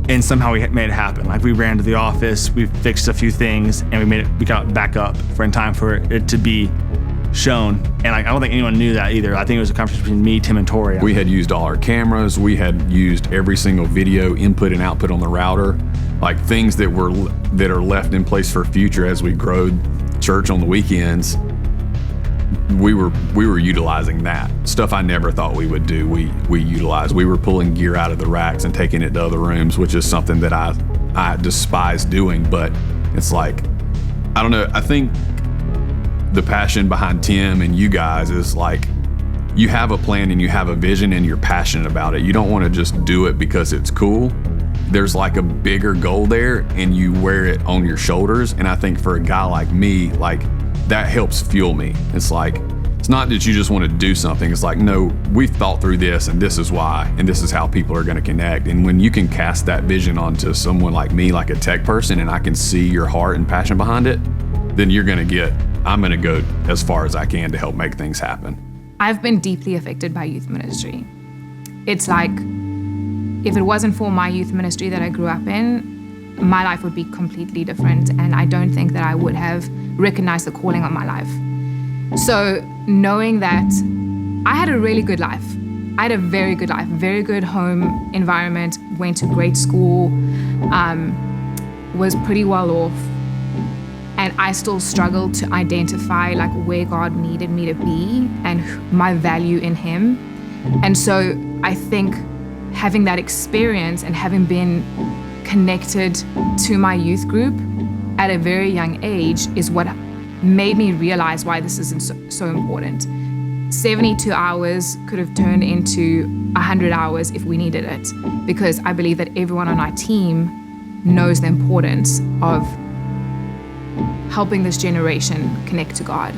And somehow we made it happen. Like, we ran to the office, we fixed a few things, and we got back up in time for it to be shown. And I don't think anyone knew that either. I think it was a conversation between me, Tim, and Tori. We had used all our cameras. We had used every single video input and output on the router, like things that are left in place for future as we grow church on the weekends. We were utilizing that stuff I never thought we would do. We utilized. We were pulling gear out of the racks and taking it to other rooms, which is something that I despise doing. But it's like, I don't know. I think the passion behind Tim and you guys is like, you have a plan and you have a vision and you're passionate about it. You don't want to just do it because it's cool. There's like a bigger goal there and you wear it on your shoulders. And I think for a guy like me, like, that helps fuel me. It's like, it's not that you just want to do something. It's like, no, we've thought through this and this is why, and this is how people are going to connect. And when you can cast that vision onto someone like me, like a tech person, and I can see your heart and passion behind it, then I'm going to go as far as I can to help make things happen. I've been deeply affected by youth ministry. It's like, if it wasn't for my youth ministry that I grew up in, my life would be completely different, and I don't think that I would have recognized the calling on my life. So knowing that I had a really good life. I had a very good life, very good home environment, went to great school, was pretty well off, and I still struggled to identify like where God needed me to be and my value in Him. And so I think having that experience and having been connected to my youth group at a very young age is what made me realize why this is so important. 72 hours could have turned into 100 hours if we needed it, because I believe that everyone on our team knows the importance of helping this generation connect to God.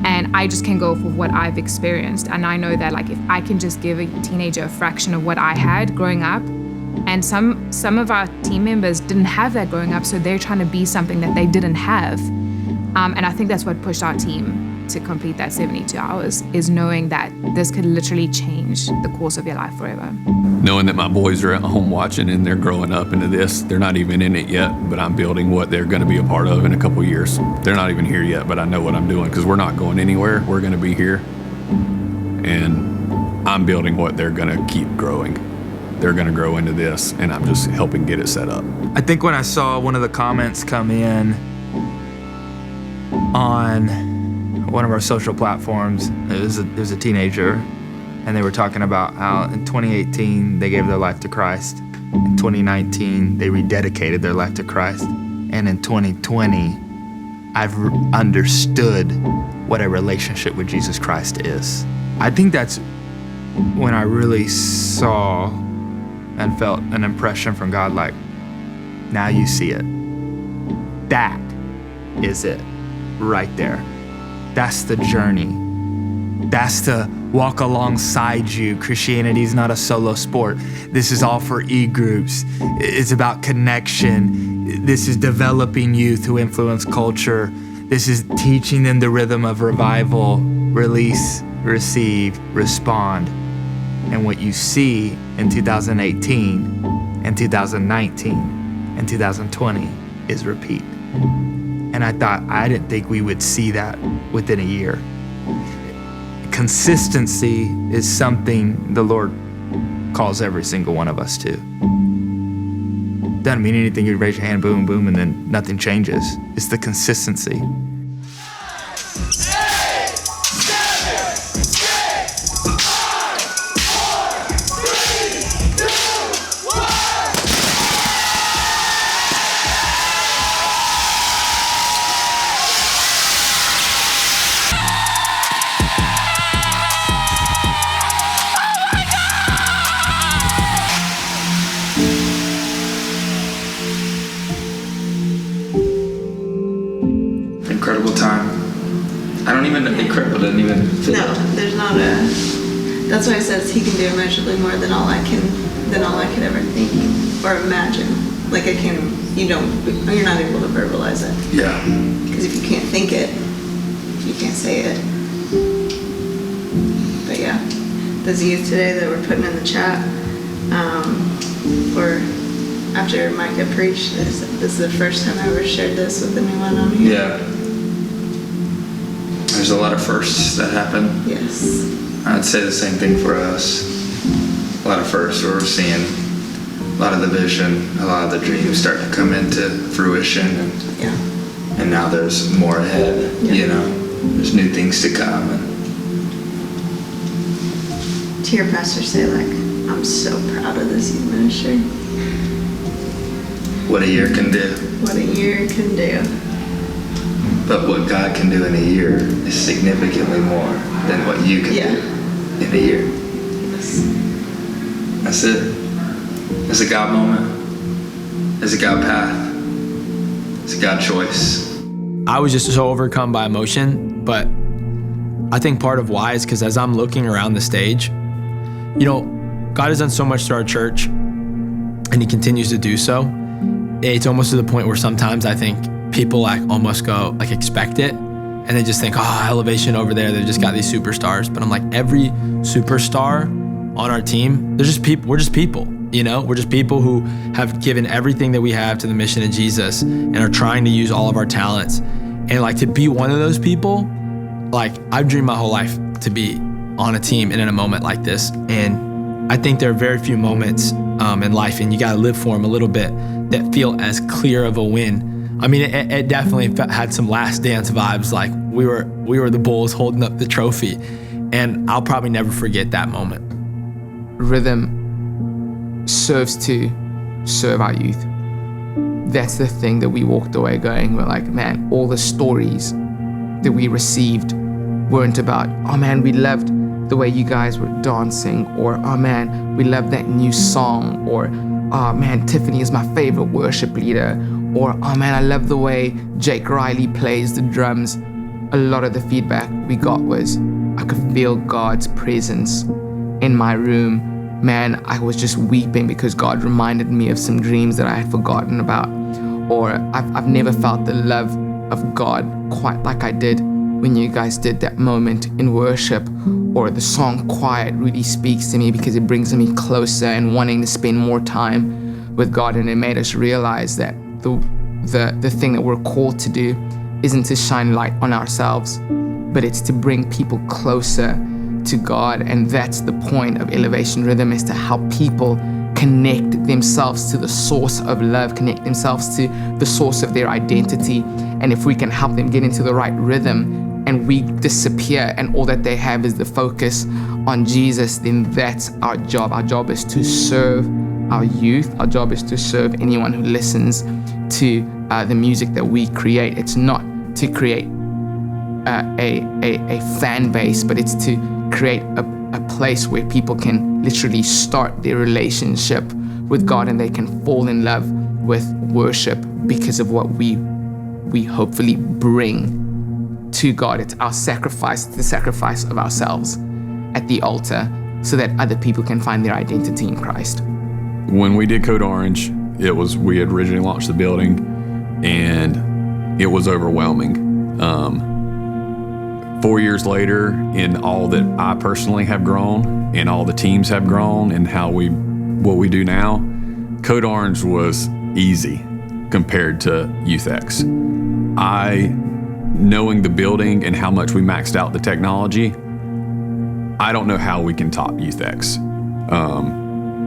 And I just can go for what I've experienced. And I know that like if I can just give a teenager a fraction of what I had growing up, and some of our team members didn't have that growing up, so they're trying to be something that they didn't have. And I think that's what pushed our team to complete that 72 hours, is knowing that this could literally change the course of your life forever. Knowing that my boys are at home watching and they're growing up into this, they're not even in it yet, but I'm building what they're going to be a part of in a couple years. They're not even here yet, but I know what I'm doing because we're not going anywhere. We're going to be here, and I'm building what they're going to keep growing. They're going to grow into this, and I'm just helping get it set up. I think when I saw one of the comments come in on one of our social platforms, it was a teenager, and they were talking about how in 2018 they gave their life to Christ. In 2019 they rededicated their life to Christ, and in 2020 I've understood what a relationship with Jesus Christ is. I think that's when I really saw and felt an impression from God, like, now you see it. That is it right there. That's the journey. That's to walk alongside you. Christianity is not a solo sport. This is all for e-groups. It's about connection. This is developing youth who influence culture. This is teaching them the rhythm of revival, release, receive, respond. And what you see in 2018 and 2019 and 2020 is repeat. And I didn't think we would see that within a year. Consistency is something the Lord calls every single one of us to. doesn't mean anything. You raise your hand, boom, boom, and then nothing changes. It's the consistency. Incredible time. I don't even, incredible doesn't even fit. No, there's not a. That's why it says he can do immeasurably more than all I could ever think or imagine. Like you're not able to verbalize it. Yeah. Because if you can't think it, you can't say it. But yeah, those youth today that we're putting in the chat, or after Micah preached, this is the first time I ever shared this with anyone on here. Yeah. There's a lot of firsts that happen. Yes. I'd say the same thing for us. A lot of firsts where we're seeing a lot of the vision, a lot of the dreams start to come into fruition, and now there's more ahead. You know, there's new things to come. And To hear Pastor say, like, I'm so proud of this youth ministry. what a year can do. What a year can do. But what God can do in a year is significantly more than what you can do in a year. That's it. It's a God moment. It's a God path. It's a God choice. I was just so overcome by emotion, but I think part of why is because as I'm looking around the stage, God has done so much to our church, and He continues to do so. It's almost to the point where sometimes I think people almost go expect it, and they just think, Elevation over there, they've just got these superstars. But I'm like, every superstar on our team, they're just people. We're just people. We're just people who have given everything that we have to the mission of Jesus and are trying to use all of our talents. And to be one of those people, I've dreamed my whole life to be on a team and in a moment like this. And I think there are very few moments in life, and you got to live for them a little bit, that feel as clear of a win. I mean, it definitely had some Last Dance vibes. We were the Bulls holding up the trophy, and I'll probably never forget that moment. Rhythm serves to serve our youth. That's the thing that we walked away going, we're like, man, all the stories that we received weren't about, oh man, we loved the way you guys were dancing, or oh man, we love that new song, or oh man, Tiffany is my favorite worship leader, or oh man, I love the way Jake Riley plays the drums. A lot of the feedback we got was, I could feel God's presence in my room. Man, I was just weeping because God reminded me of some dreams that I had forgotten about. Or I've never felt the love of God quite like I did when you guys did that moment in worship. Or the song Quiet really speaks to me because it brings me closer and wanting to spend more time with God. And it made us realize that the thing that we're called to do isn't to shine light on ourselves, but it's to bring people closer to God. And that's the point of Elevation Rhythm, is to help people connect themselves to the source of love, connect themselves to the source of their identity. And if we can help them get into the right rhythm and we disappear and all that they have is the focus on Jesus, then that's our job. Our job is to serve our youth. Our job is to serve anyone who listens to the music that we create. It's not to create a fan base, but it's to create a place where people can literally start their relationship with God, and they can fall in love with worship because of what we hopefully bring to God. It's our sacrifice, the sacrifice of ourselves at the altar, so that other people can find their identity in Christ. When we did Code Orange, we had originally launched the building, and it was overwhelming. 4 years later, in all that I personally have grown and all the teams have grown and what we do now, Code Orange was easy compared to YouthX. Knowing the building and how much we maxed out the technology, I don't know how we can top YouthX.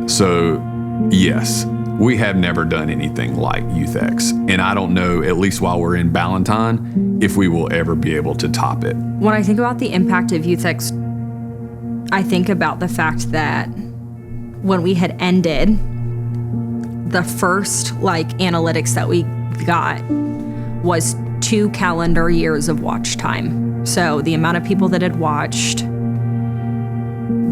So yes, We have never done anything like YouthX, and I don't know, at least while we're in Ballantine, if we will ever be able to top it. When I think about the impact of YouthX, I think about the fact that when we had ended, the first analytics that we got was 2 calendar years of watch time. So the amount of people that had watched,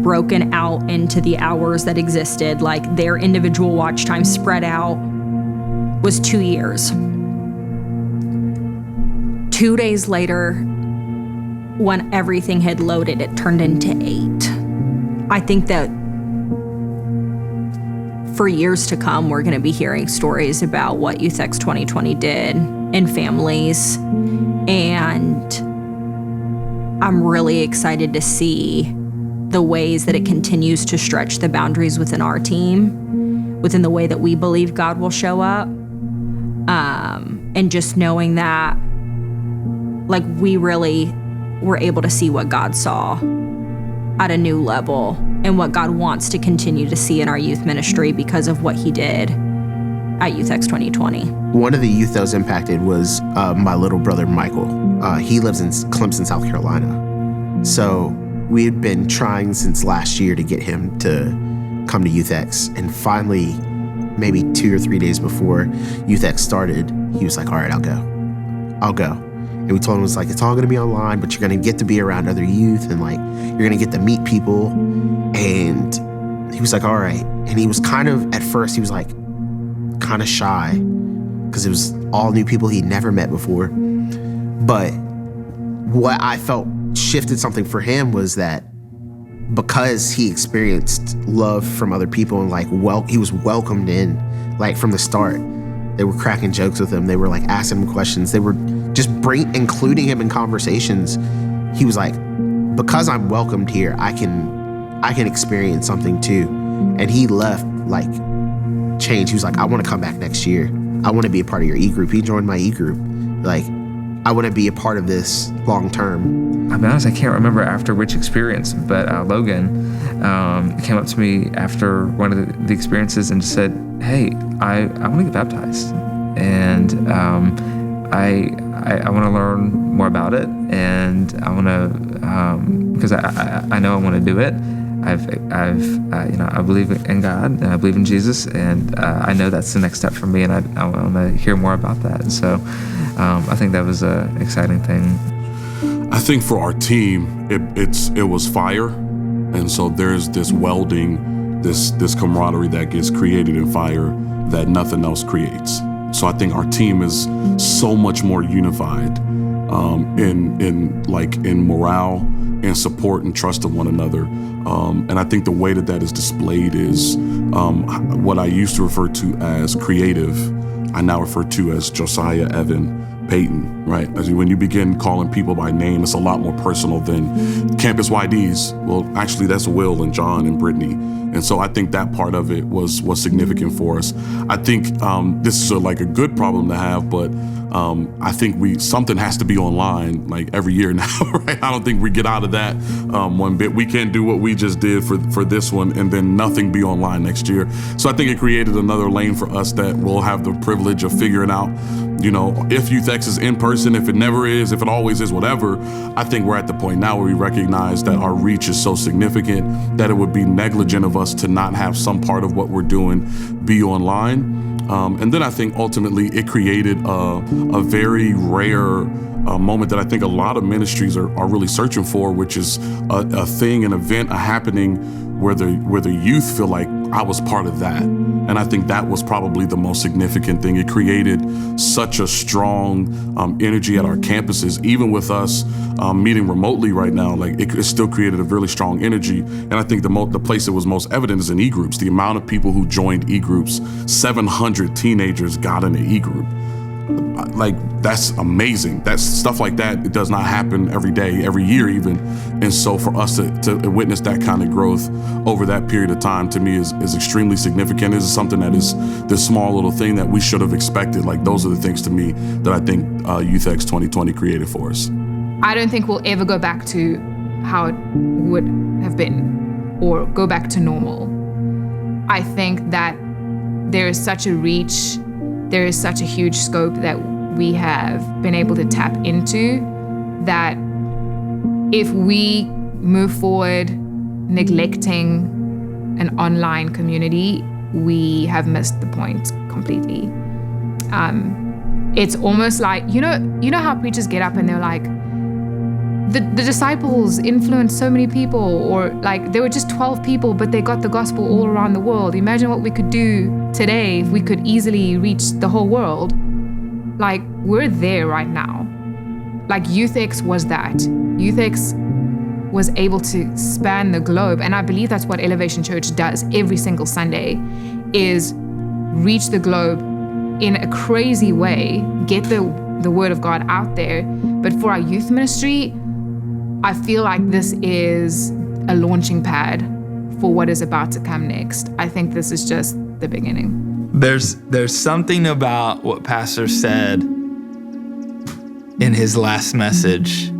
broken out into the hours that existed, their individual watch time spread out, was 2 years. 2 days later, when everything had loaded, it turned into 8. I think that for years to come, we're going to be hearing stories about what YouthX2020 did in families. And I'm really excited to see the ways that it continues to stretch the boundaries within our team, within the way that we believe God will show up. And just knowing that, we really were able to see what God saw at a new level and what God wants to continue to see in our youth ministry because of what he did at YouthX2020. One of the youth that was impacted was my little brother, Michael. He lives in Clemson, South Carolina. So we had been trying since last year to get him to come to YouthX. And finally, maybe 2 or 3 days before YouthX started, he was like, all right, I'll go. And we told him, it's all gonna be online, but you're gonna get to be around other youth and you're gonna get to meet people. And he was like, all right. And he was at first he was kind of shy because it was all new people he'd never met before. But what I felt shifted something for him was that because he experienced love from other people and he was welcomed in from the start. They were cracking jokes with him. They were asking him questions. They were just including him in conversations. He was because I'm welcomed here, I can experience something too. And he left changed. He was I want to come back next year. I want to be a part of your e-group. He joined my e-group. I want to be a part of this long term. I'll be honest, I can't remember after which experience, but Logan came up to me after one of the experiences and just said, hey, I want to get baptized. And I want to learn more about it. And I want to, because I know I want to do it. I believe in God and I believe in Jesus, and I know that's the next step for me, and I want to hear more about that. And so I think that was an exciting thing. I think for our team, it was fire, and so there's this welding, this camaraderie that gets created in fire that nothing else creates. So I think our team is so much more unified in morale and support and trust of one another. And I think the way that is displayed is what I used to refer to as creative, I now refer to as Josiah, Evan, Peyton, right? As when you begin calling people by name, it's a lot more personal than Campus YDs. Well, actually, that's Will and John and Brittany. And so I think that part of it was significant for us. I think this is a good problem to have, but I think something has to be online every year now, right? I don't think we get out of that one bit. We can't do what we just did for this one and then nothing be online next year. So I think it created another lane for us that we'll have the privilege of figuring out, if YouthX is in person, if it never is, if it always is, whatever. I think we're at the point now where we recognize that our reach is so significant that it would be negligent of us to not have some part of what we're doing be online. And then I think ultimately it created a very rare moment that I think a lot of ministries are really searching for, which is a thing, an event, a happening where the youth feel like I was part of that. And I think that was probably the most significant thing. It created such a strong energy at our campuses, even with us meeting remotely right now. It still created a really strong energy. And I think the place that was most evident is in e-groups. The amount of people who joined e-groups, 700 teenagers got in an e-group. That's amazing. That's stuff like that. It does not happen every day, every year even. And so for us to witness that kind of growth over that period of time, to me is extremely significant. This is something that is this small little thing that we should have expected. Those are the things to me that I think YouthX2020 created for us. I don't think we'll ever go back to how it would have been or go back to normal. I think that there is such a reach, there is such a huge scope that we have been able to tap into, that if we move forward neglecting an online community, we have missed the point completely. It's almost like, you know how preachers get up and they're like, the disciples influenced so many people, or like there were just 12 people, but they got the gospel all around the world. Imagine what we could do today if we could easily reach the whole world. Like, we're there right now. Like, YouthX was that. YouthX was able to span the globe, and I believe that's what Elevation Church does every single Sunday, is reach the globe in a crazy way, get the word of God out there. But for our youth ministry, I feel like this is a launching pad for what is about to come next. I think this is just the beginning. There's something about what Pastor said in his last message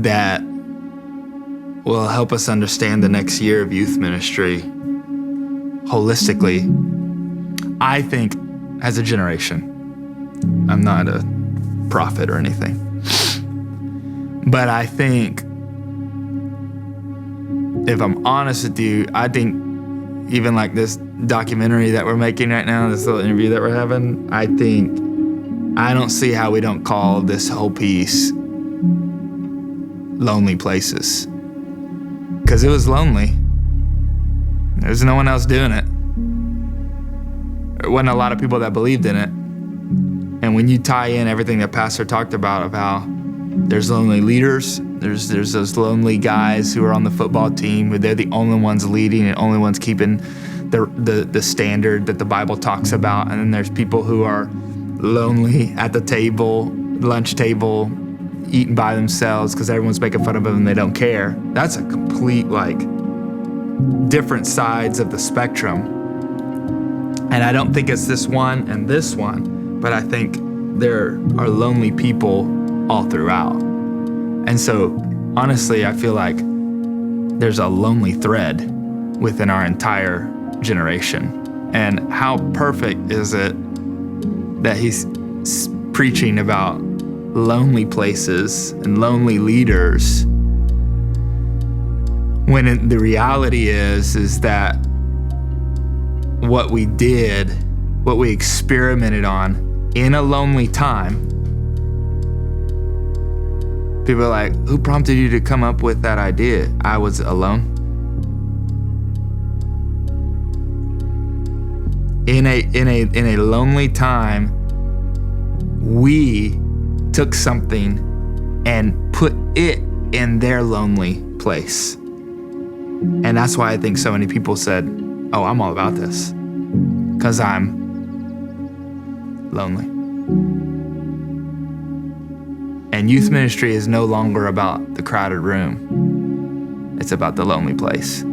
that will help us understand the next year of youth ministry holistically, I think, as a generation. I'm not a prophet or anything. But I think, if I'm honest with you, I think even like this documentary that we're making right now, this little interview that we're having, I don't see how we don't call this whole piece Lonely Places. Because it was lonely. There's no one else doing it. There wasn't a lot of people that believed in it. And when you tie in everything that Pastor talked about of how there's lonely leaders, there's those lonely guys who are on the football team where they're the only ones leading and only ones keeping the standard that the Bible talks about. And then there's people who are lonely at the table, lunch table, eating by themselves because everyone's making fun of them and they don't care. That's a complete, like, different sides of the spectrum. And I don't think it's this one and this one, but I think there are lonely people all throughout. And so, honestly, I feel like there's a lonely thread within our entire generation. And how perfect is it that he's preaching about lonely places and lonely leaders, when the reality is that what we did, what we experimented on in a lonely time, people are like, who prompted you to come up with that idea? I was alone. In a lonely time, we took something and put it in their lonely place. And that's why I think so many people said, oh, I'm all about this, because I'm lonely. And youth ministry is no longer about the crowded room. It's about the lonely place.